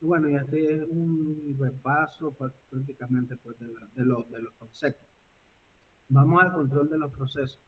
Bueno, y este es un repaso prácticamente pues, de los conceptos. Vamos al control de los procesos.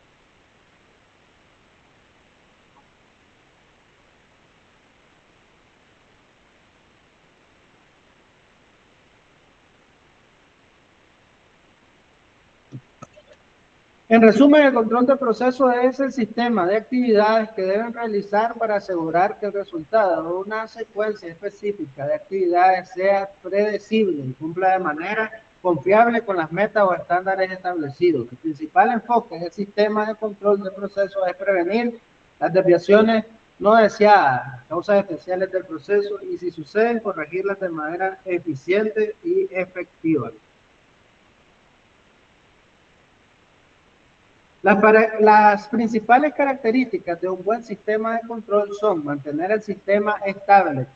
En resumen, el control de proceso es el sistema de actividades que deben realizar para asegurar que el resultado de una secuencia específica de actividades sea predecible y cumpla de manera confiable con las metas o estándares establecidos. El principal enfoque del sistema de control de proceso es prevenir las desviaciones no deseadas, causas especiales del proceso y si suceden, corregirlas de manera eficiente y efectiva. Las principales características de un buen sistema de control son mantener el sistema estable,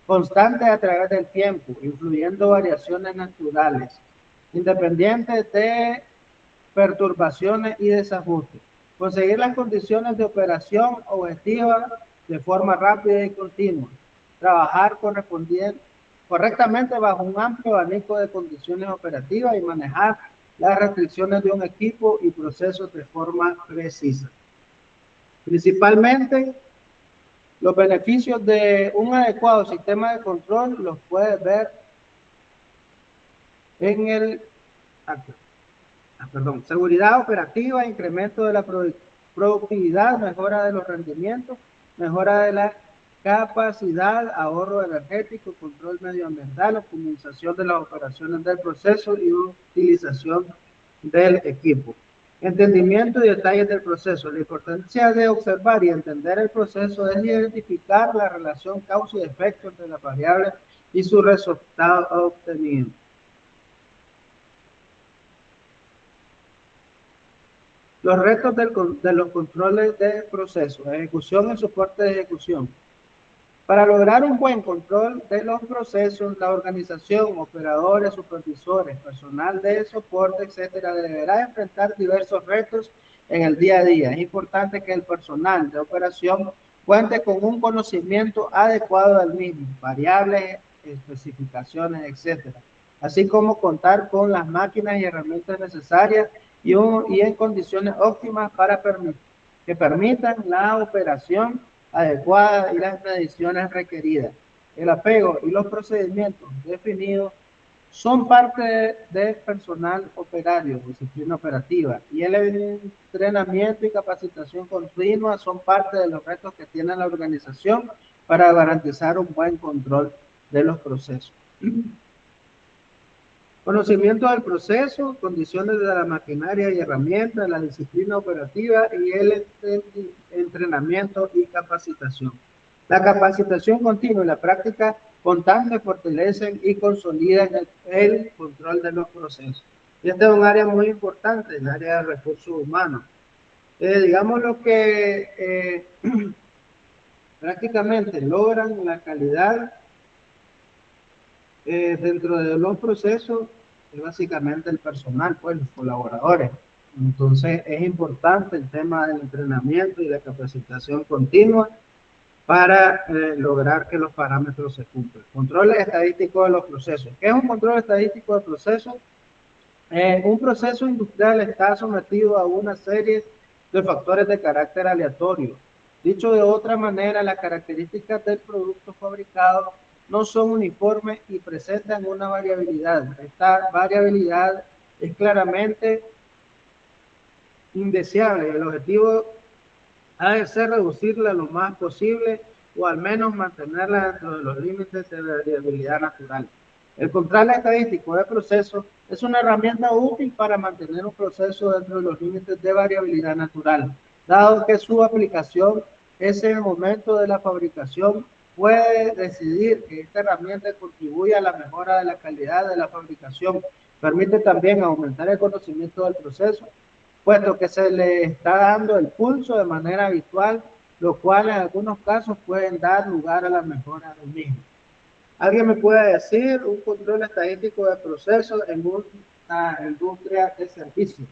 constante a través del tiempo, incluyendo variaciones naturales, independientes de perturbaciones y desajustes, conseguir las condiciones de operación objetivas de forma rápida y continua, trabajar correctamente bajo un amplio abanico de condiciones operativas y manejar las restricciones de un equipo y procesos de forma precisa. Principalmente, los beneficios de un adecuado sistema de control los puedes ver en el seguridad operativa, incremento de la productividad, mejora de los rendimientos, mejora de la capacidad, ahorro energético, control medioambiental, optimización de las operaciones del proceso y utilización del equipo. Entendimiento y detalles del proceso. La importancia de observar y entender el proceso es identificar la relación causa y efecto entre las variables y su resultado obtenido. Los retos de los controles de proceso, ejecución y soporte de ejecución. Para lograr un buen control de los procesos, la organización, operadores, supervisores, personal de soporte, etcétera, deberá enfrentar diversos retos en el día a día. Es importante que el personal de operación cuente con un conocimiento adecuado del mismo, variables, especificaciones, etcétera, así como contar con las máquinas y herramientas necesarias y en condiciones óptimas para que permitan la operación adecuada y las mediciones requeridas. El apego y los procedimientos definidos son parte del personal operario, disciplina operativa, y el entrenamiento y capacitación continua son parte de los retos que tiene la organización para garantizar un buen control de los procesos. Conocimiento del proceso, condiciones de la maquinaria y herramientas, la disciplina operativa y el entrenamiento y capacitación. La capacitación continua y la práctica constante fortalecen y consolidan el control de los procesos. Y este es un área muy importante, el área de recursos humanos. Digamos lo que prácticamente logran la calidad Dentro de los procesos, es básicamente el personal, pues los colaboradores. Entonces es importante el tema del entrenamiento y la capacitación continua para lograr que los parámetros se cumplan. Control estadístico de los procesos. ¿Qué es un control estadístico de procesos? Un proceso industrial está sometido a una serie de factores de carácter aleatorio. Dicho de otra manera, las características del producto fabricado no son uniformes y presentan una variabilidad. Esta variabilidad es claramente indeseable. El objetivo ha de ser reducirla lo más posible o al menos mantenerla dentro de los límites de variabilidad natural. El control estadístico de procesos es una herramienta útil para mantener un proceso dentro de los límites de variabilidad natural, dado que su aplicación es en el momento de la fabricación. Puede decidir que esta herramienta contribuye a la mejora de la calidad de la fabricación. Permite también aumentar el conocimiento del proceso, puesto que se le está dando el pulso de manera habitual, lo cual en algunos casos pueden dar lugar a la mejora del mismo. ¿Alguien me puede decir un control estadístico de procesos en una industria de servicios?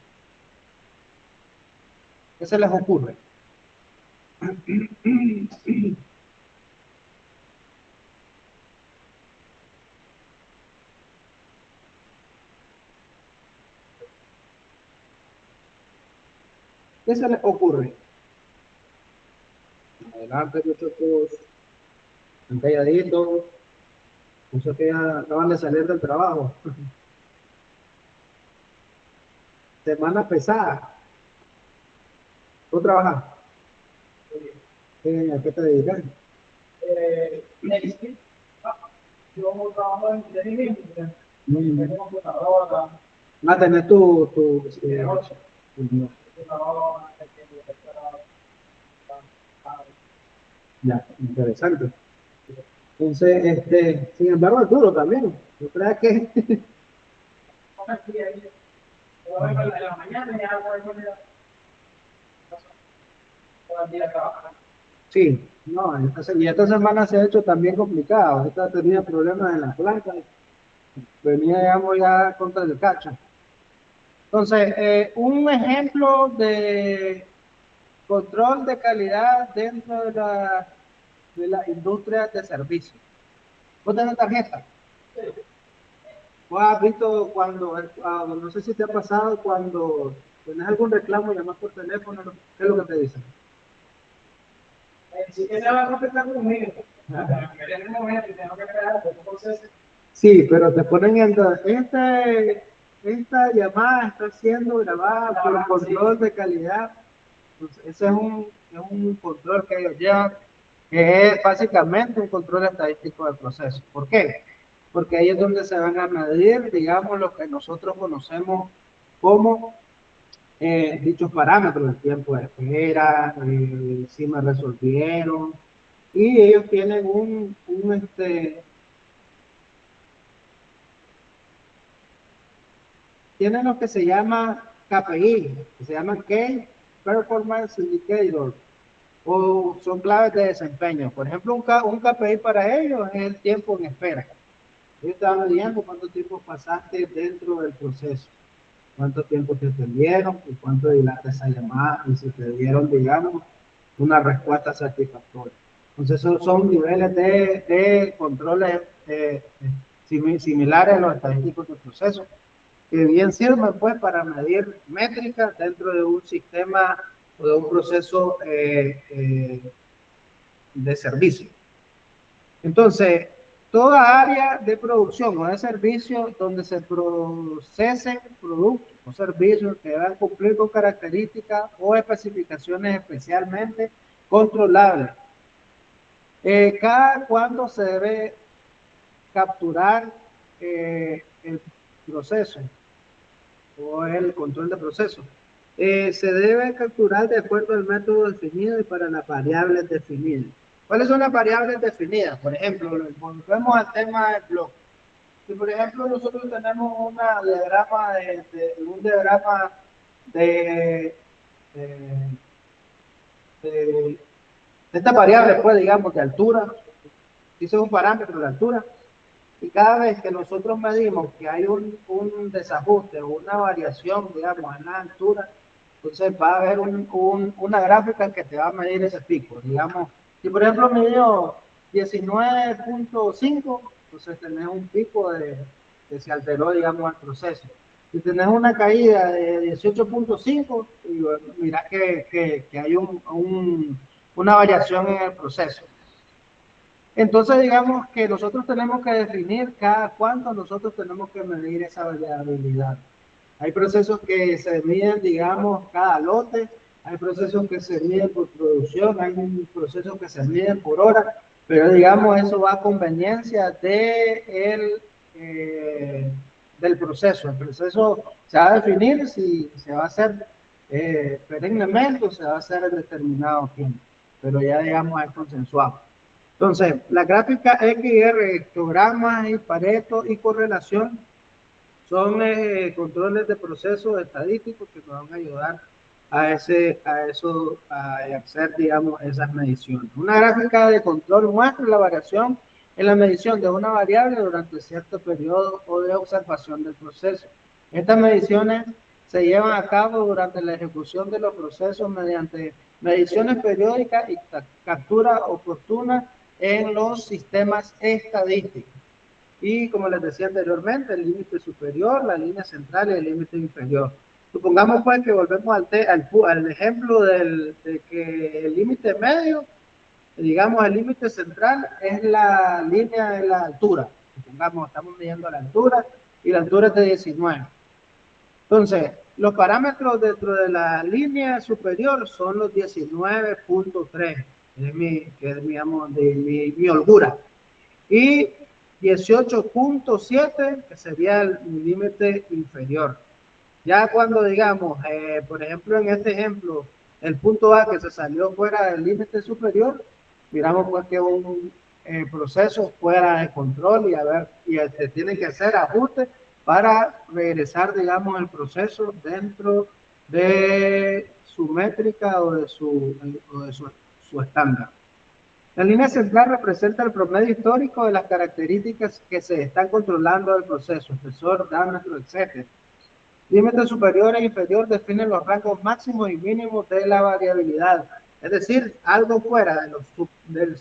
¿Qué se les ocurre? ¿Qué se les ocurre? Adelante, muchachos. Calladito. Muchos que ya acaban de salir del trabajo. Semana pesada. ¿Tú trabajas? ¿A qué te dedicas? Yo trabajo en inteligencia, Mm. computadora, Ah, tenés tu negocio. tu- Trabajo ya, interesante. Entonces, sin embargo, es duro también. Yo creo que en la mañana ya voy todo el día trabajando. sí, no, y esta semana se ha hecho también complicado. Ahorita tenía problemas en la planta, venía, digamos, ya contra el cacho. Entonces, un ejemplo de control de calidad dentro de la industria de servicios. ¿Vos tenés tarjeta? ¿Vos has visto cuando, no sé si te ha pasado, cuando tenés algún reclamo, llamas por teléfono, ¿qué es lo que te dicen? Si que se va a contestar conmigo, en un momento tengo que esperar por un proceso. Sí, pero te ponen esta llamada está siendo grabada por control de calidad. Entonces, ese es un control que ellos llevan, que es básicamente un control estadístico del proceso. ¿Por qué? Porque ahí es donde se van a medir, digamos, lo que nosotros conocemos como dichos parámetros, el tiempo de espera, si me resolvieron, y ellos tienen tienen lo que se llama KPI, que se llama Key Performance Indicator, o son claves de desempeño. Por ejemplo, un KPI para ellos es el tiempo en espera. Ellos estaban midiendo cuánto tiempo pasaste dentro del proceso, cuánto tiempo te atendieron y cuánto dilata esa llamada y si te dieron, digamos, una respuesta satisfactoria. Entonces, esos son niveles de controles similares a los estadísticos del proceso, que bien sirven pues para medir métricas dentro de un sistema o de un proceso de servicio. Entonces, toda área de producción o de servicio donde se procesen productos o servicios que deban cumplir con características o especificaciones especialmente controlables. Cada cuándo se debe capturar el proceso o el control de proceso. Se debe capturar de acuerdo al método definido y para las variables definidas. ¿Cuáles son las variables definidas? Por ejemplo, volvemos al tema del blog. Si por ejemplo nosotros tenemos un diagrama de, de esta variable, pues digamos, de altura, si es un parámetro de altura, Y cada vez que nosotros medimos que hay un desajuste o una variación, digamos, en la altura, entonces va a haber una gráfica que te va a medir ese pico. Digamos, si por ejemplo midió 19.5, entonces tenés un pico que se alteró, digamos, el proceso. Si tenés una caída de 18.5, mirá que hay una variación en el proceso. Entonces, digamos que nosotros tenemos que definir cada cuánto nosotros tenemos que medir esa variabilidad. Hay procesos que se miden, digamos, cada lote, hay procesos que se miden por producción, hay procesos que se miden por hora, pero digamos, eso va a conveniencia del proceso. El proceso se va a definir si se va a hacer perennemente o se va a hacer en determinado tiempo, pero ya, digamos, es consensuado. Entonces, la gráfica XR, histogramas y Pareto y correlación son controles de procesos estadísticos que nos van a ayudar a hacer, digamos, esas mediciones. Una gráfica de control muestra la variación en la medición de una variable durante cierto periodo o de observación del proceso. Estas mediciones se llevan a cabo durante la ejecución de los procesos mediante mediciones periódicas y captura oportuna en los sistemas estadísticos. Y como les decía anteriormente, el límite superior, la línea central y el límite inferior. Supongamos pues que volvemos al ejemplo de que el límite medio, digamos el límite central es la línea de la altura. Supongamos, estamos midiendo la altura y la altura es de 19. Entonces, los parámetros dentro de la línea superior son los 19.3, que es mi holgura. Y 18.7, que sería el límite inferior. Ya cuando digamos, por ejemplo, en este ejemplo, el punto A que se salió fuera del límite superior, miramos pues que un proceso fuera de control y se tienen que hacer ajustes para regresar, digamos, el proceso dentro de su métrica o de su estándar. La línea central representa el promedio histórico de las características que se están controlando del proceso, espesor, diámetro, etc. Límite superior e inferior definen los rangos máximos y mínimos de la variabilidad. Es decir, algo fuera de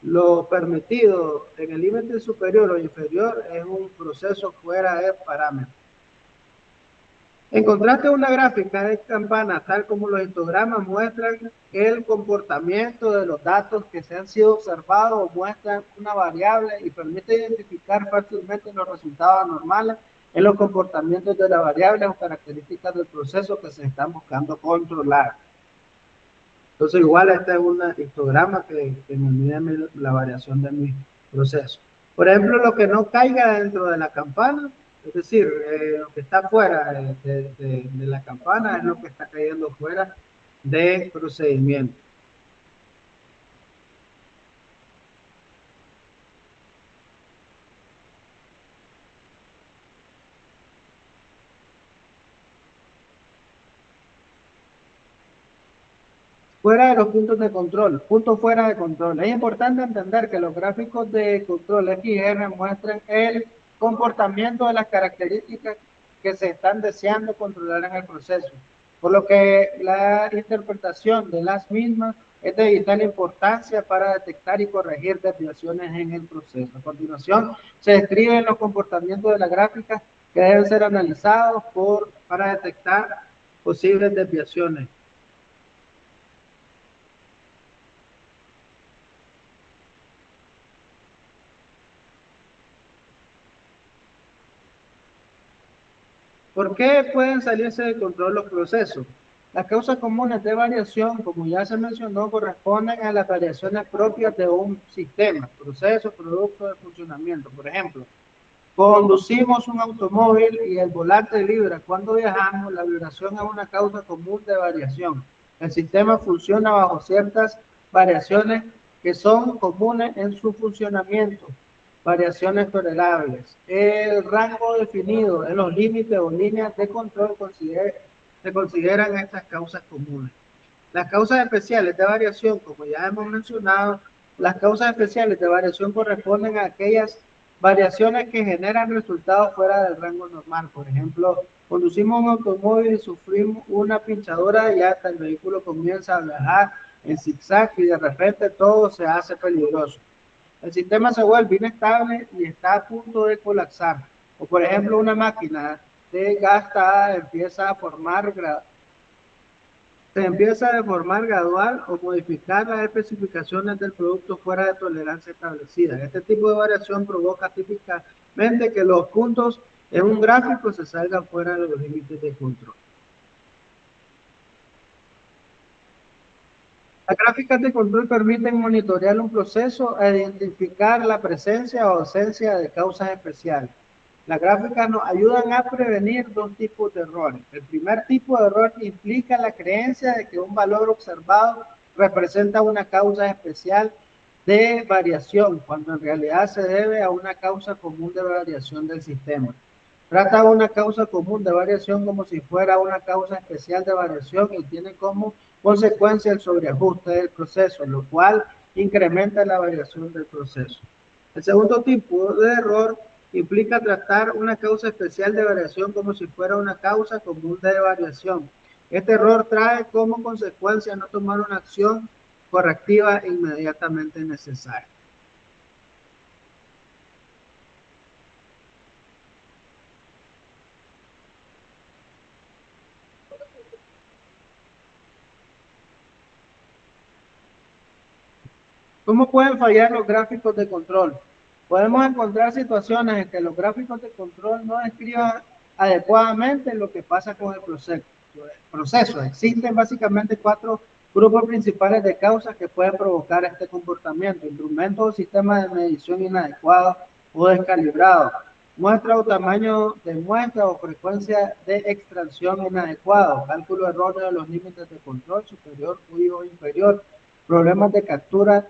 lo permitido en el límite superior o inferior es un proceso fuera de parámetros. En contraste, una gráfica de campana, tal como los histogramas, muestran el comportamiento de los datos que se han sido observados o muestran una variable y permite identificar fácilmente los resultados anormales en los comportamientos de las variables o características del proceso que se están buscando controlar. Entonces, igual este es un histograma que me mide la variación de mi proceso. Por ejemplo, lo que no caiga dentro de la campana, es decir, lo que está fuera de la campana es lo que está cayendo fuera de procedimiento. Fuera de los puntos de control, puntos fuera de control. Es importante entender que los gráficos de control XR muestran el comportamiento de las características que se están deseando controlar en el proceso, por lo que la interpretación de las mismas es de vital importancia para detectar y corregir desviaciones en el proceso. A continuación, se describen los comportamientos de la gráfica que deben ser analizados para detectar posibles desviaciones. ¿Por qué pueden salirse de control los procesos? Las causas comunes de variación, como ya se mencionó, corresponden a las variaciones propias de un sistema, proceso, producto de funcionamiento. Por ejemplo, conducimos un automóvil y el volante vibra. Cuando viajamos, la vibración es una causa común de variación. El sistema funciona bajo ciertas variaciones que son comunes en su funcionamiento. Variaciones tolerables. El rango definido en los límites o líneas de control se consideran estas causas comunes. Las causas especiales de variación, como ya hemos mencionado, Las causas especiales de variación corresponden a aquellas variaciones que generan resultados fuera del rango normal. Por ejemplo, conducimos un automóvil y sufrimos una pinchadura y hasta el vehículo comienza a viajar en zigzag y de repente todo se hace peligroso. El sistema se vuelve inestable y está a punto de colapsar. O por ejemplo, una máquina de gastada se empieza a deformar gradual o modificar las especificaciones del producto fuera de tolerancia establecida. Este tipo de variación provoca típicamente que los puntos en un gráfico se salgan fuera de los límites de control. Las gráficas de control permiten monitorear un proceso e identificar la presencia o ausencia de causas especiales. Las gráficas nos ayudan a prevenir dos tipos de errores. El primer tipo de error implica la creencia de que un valor observado representa una causa especial de variación, cuando en realidad se debe a una causa común de variación del sistema. Trata una causa común de variación como si fuera una causa especial de variación y tiene como consecuencia el sobreajuste del proceso, lo cual incrementa la variación del proceso. El segundo tipo de error implica tratar una causa especial de variación como si fuera una causa común de variación. Este error trae como consecuencia no tomar una acción correctiva inmediatamente necesaria. ¿Cómo pueden fallar los gráficos de control? Podemos encontrar situaciones en que los gráficos de control no describan adecuadamente lo que pasa con el proceso. Existen básicamente 4 grupos principales de causas que pueden provocar este comportamiento: instrumentos o sistemas de medición inadecuados o descalibrados, muestra o tamaño de muestra o frecuencia de extracción inadecuado, cálculo erróneo de los límites de control superior o inferior, problemas de captura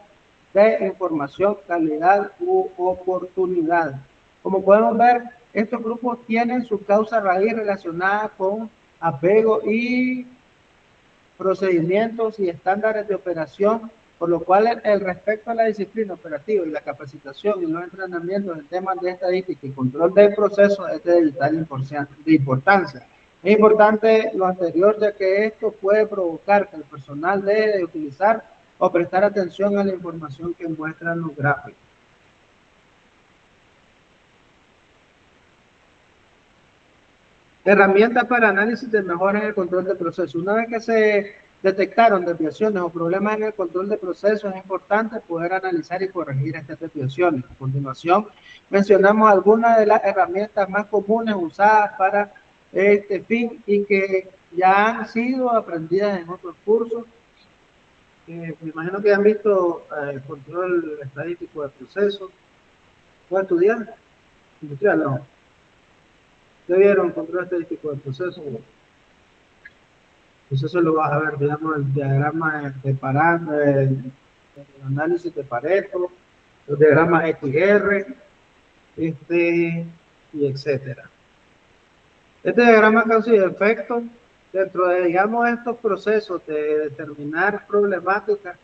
de información, calidad u oportunidad. Como podemos ver, estos grupos tienen su causa raíz relacionada con apego y procedimientos y estándares de operación, por lo cual el respecto a la disciplina operativa y la capacitación y los entrenamientos en temas de estadística y control del proceso es de vital importancia. Es importante lo anterior, ya que esto puede provocar que el personal deje de utilizar o prestar atención a la información que muestran los gráficos. Herramientas para análisis de mejora en el control de procesos. Una vez que se detectaron desviaciones o problemas en el control de procesos, es importante poder analizar y corregir estas desviaciones. A continuación, mencionamos algunas de las herramientas más comunes usadas para este fin y que ya han sido aprendidas en otros cursos. Me imagino que han visto el control estadístico de procesos. ¿Puedo estudiar? Industrial, no. ¿Ustedes vieron control estadístico de procesos? Pues eso lo vas a ver, digamos, el diagrama de Pareto, el análisis de Pareto, los diagramas XR, y etcétera. Este diagrama causa y efecto, dentro de, digamos, estos procesos de determinar problemáticas,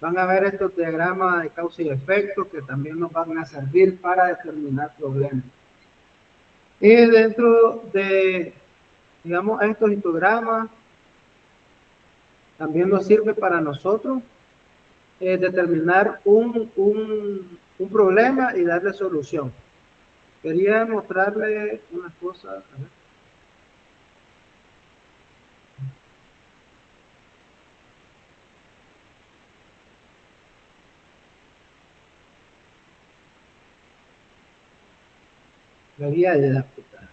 van a ver estos diagramas de causa y efecto que también nos van a servir para determinar problemas. Y dentro de, digamos, estos histogramas, también nos sirve para nosotros determinar un problema y darle solución. Quería mostrarle una cosa. A ver. La guía didáctica.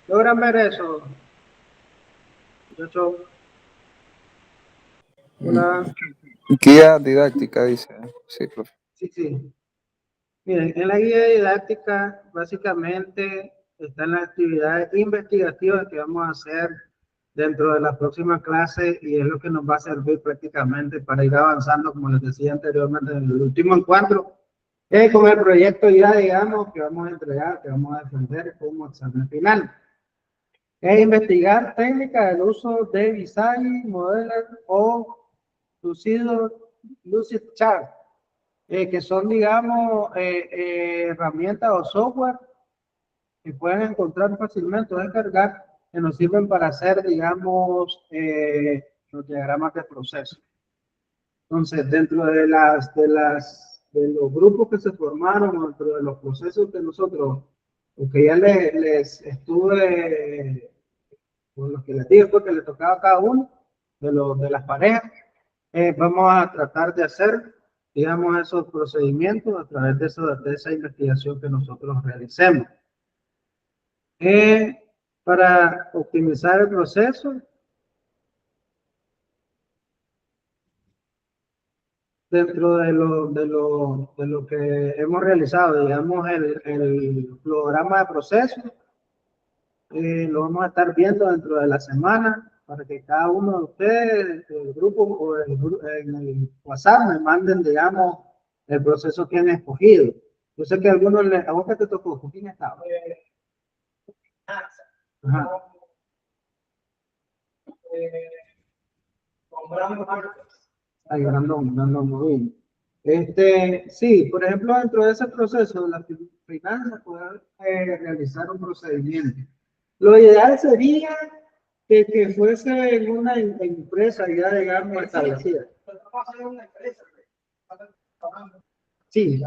¿Logran ver eso? Muchachos. Una... Guía didáctica, dice. Sí, profe. Sí, sí. Miren, en la guía didáctica, básicamente, están las actividades investigativas que vamos a hacer dentro de la próxima clase y es lo que nos va a servir prácticamente para ir avanzando, como les decía anteriormente en el último encuentro, con el proyecto ya, digamos, que vamos a entregar, que vamos a defender como examen final. Es investigar técnicas del uso de Visage, Modeler o Lucid Chart, que son, digamos, herramientas o software que pueden encontrar fácilmente o descargar, que nos sirven para hacer, digamos, los diagramas de proceso. Entonces, dentro de los grupos que se formaron, dentro de los procesos que nosotros, porque ya les estuve, por lo que les digo, porque le tocaba a cada uno de las parejas, vamos a tratar de hacer, digamos, esos procedimientos a través de esa investigación que nosotros realicemos. Para optimizar el proceso, dentro de lo que hemos realizado, digamos, el programa de proceso, lo vamos a estar viendo dentro de la semana para que cada uno de ustedes, el grupo o en el WhatsApp, me manden, digamos, el proceso que han escogido. Yo sé que a algunos, ¿a vos qué te tocó? ¿Con quién estaba? Ajá. Ay, Brandon, sí, por ejemplo, dentro de ese proceso de la finanza, poder realizar un procedimiento. Lo ideal sería que fuese en una empresa ya, digamos, establecida. Sí,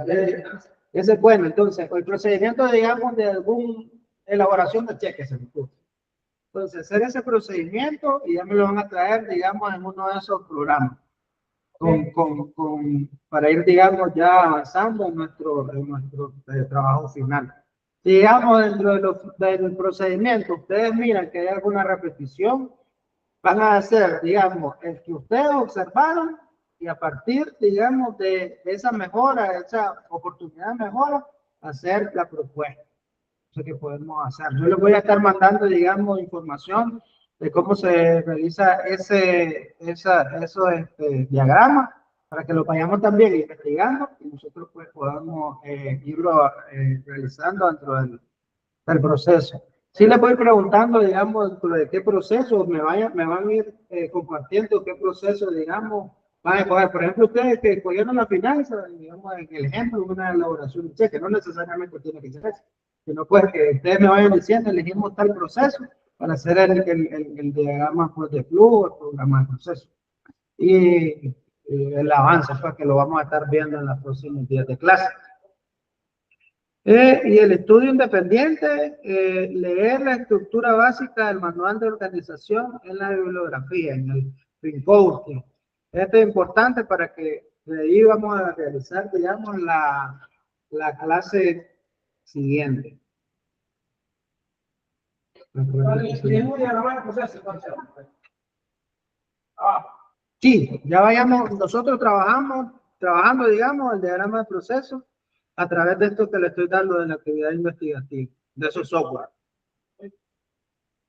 ese es bueno. Entonces, el procedimiento, digamos, de alguna elaboración de cheques, se me ocurre. Entonces, hacer ese procedimiento y ya me lo van a traer, digamos, en uno de esos programas. Para ir, digamos, ya avanzando en nuestro trabajo final. Digamos, dentro del procedimiento, ustedes miran que hay alguna repetición, van a hacer, digamos, el que ustedes observaron y a partir, digamos, de esa mejora, esa oportunidad de mejora, hacer la propuesta. Eso que podemos hacer. Yo les voy a estar mandando, digamos, información de cómo se realiza esos diagramas para que lo vayamos también investigando y nosotros pues podamos irlo realizando dentro del proceso. Sí les voy preguntando, digamos, dentro de qué proceso me van a ir compartiendo, qué proceso, digamos, van a escoger. Por ejemplo, ustedes que escogieron la finanza, digamos, en el ejemplo, una elaboración de cheque, no necesariamente tiene que ser eso, sino pues que ustedes me vayan diciendo, elegimos tal proceso para hacer el diagrama pues, de flujo, el programa de proceso. Y el avance, pues, que lo vamos a estar viendo en los próximos días de clase. Y el estudio independiente, leer la estructura básica del manual de organización en la bibliografía, en el FinCode. Esto es importante para que de ahí vamos a realizar, digamos, la clase siguiente. Sí, ya vayamos, nosotros trabajando, digamos, el diagrama de proceso a través de esto que le estoy dando de la actividad investigativa, de esos software.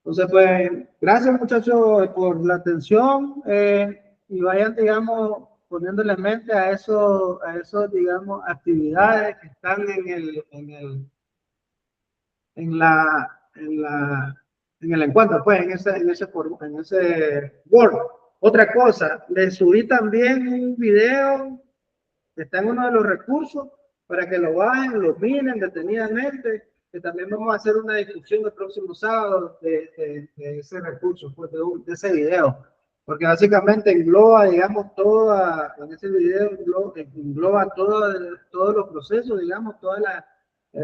Entonces, pues, gracias muchachos por la atención y vayan, digamos, poniéndole en mente a esos, digamos, actividades que están en el encuentro, pues, en ese Word. Otra cosa, les subí también un video que está en uno de los recursos para que lo bajen, lo miren detenidamente, que también vamos a hacer una discusión el próximo sábado de ese recurso, pues, de ese video, porque básicamente engloba, digamos, en ese video engloba todos los procesos, digamos, todos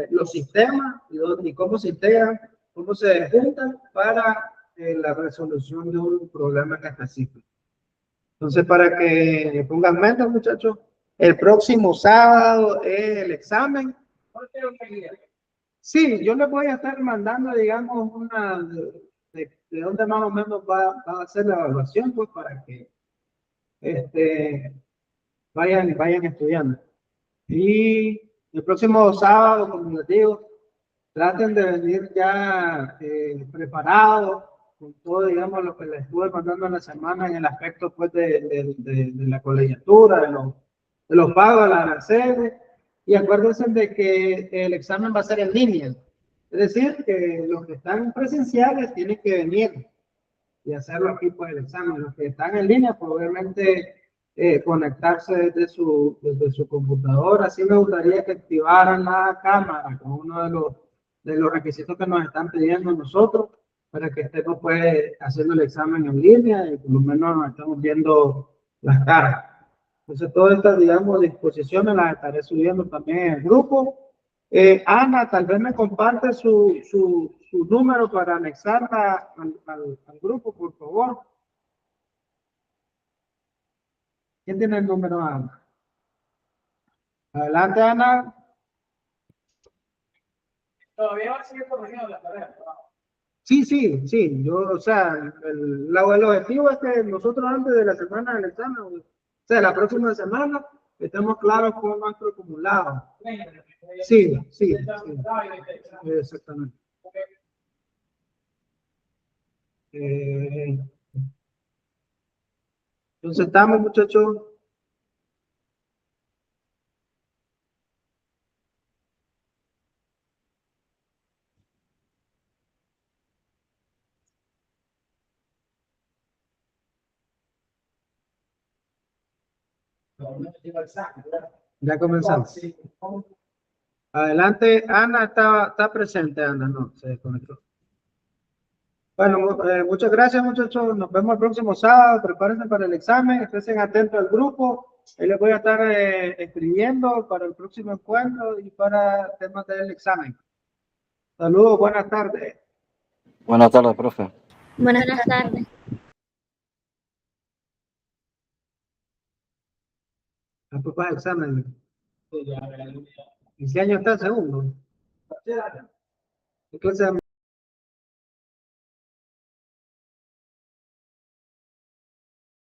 los sistemas y cómo se integran, cómo se juntan para la resolución de un problema específico. Entonces, para que pongan mente, muchachos, el próximo sábado es el examen. Sí, yo les voy a estar mandando, digamos, de dónde más o menos va a ser la evaluación, pues, para que vayan estudiando. Y el próximo sábado, como les digo, traten de venir ya preparados con todo, digamos, lo que les estuve mandando en la semana en el aspecto, pues, de la colegiatura, de los pagos, de las aranceles, y acuérdense de que el examen va a ser en línea. Es decir, que los que están presenciales tienen que venir y hacerlo aquí, pues, el examen. Los que están en línea, pues, obviamente, conectarse desde su computadora. Sí me gustaría que activaran la cámara, como uno de los requisitos que nos están pidiendo nosotros, para que estemos, pues, haciendo el examen en línea y por lo menos nos estamos viendo las caras. Entonces, todas estas, digamos, disposiciones las estaré subiendo también en el grupo. Ana, tal vez me comparte su número para anexarla al grupo, por favor. ¿Quién tiene el número, Ana? Adelante, Ana. Todavía va a seguir corrigiendo la tarea. Sí, sí, sí. Yo, o sea, el objetivo es que nosotros antes de la semana del examen, o sea, la próxima semana, estemos claros con nuestro acumulado. Sí, sí, sí. Exactamente. Entonces estamos, muchachos. Ya comenzamos. Adelante, Ana está presente, Ana, no, se desconectó. Bueno, muchas gracias, muchachos. Nos vemos el próximo sábado. Prepárense para el examen, estén atentos al grupo. Ahí les voy a estar escribiendo para el próximo encuentro y para temas del examen. Saludos, buenas tardes. Buenas tardes, profe. Buenas tardes. La prueba de examen. ¿En qué año está? Segundo. ¿Qué clase de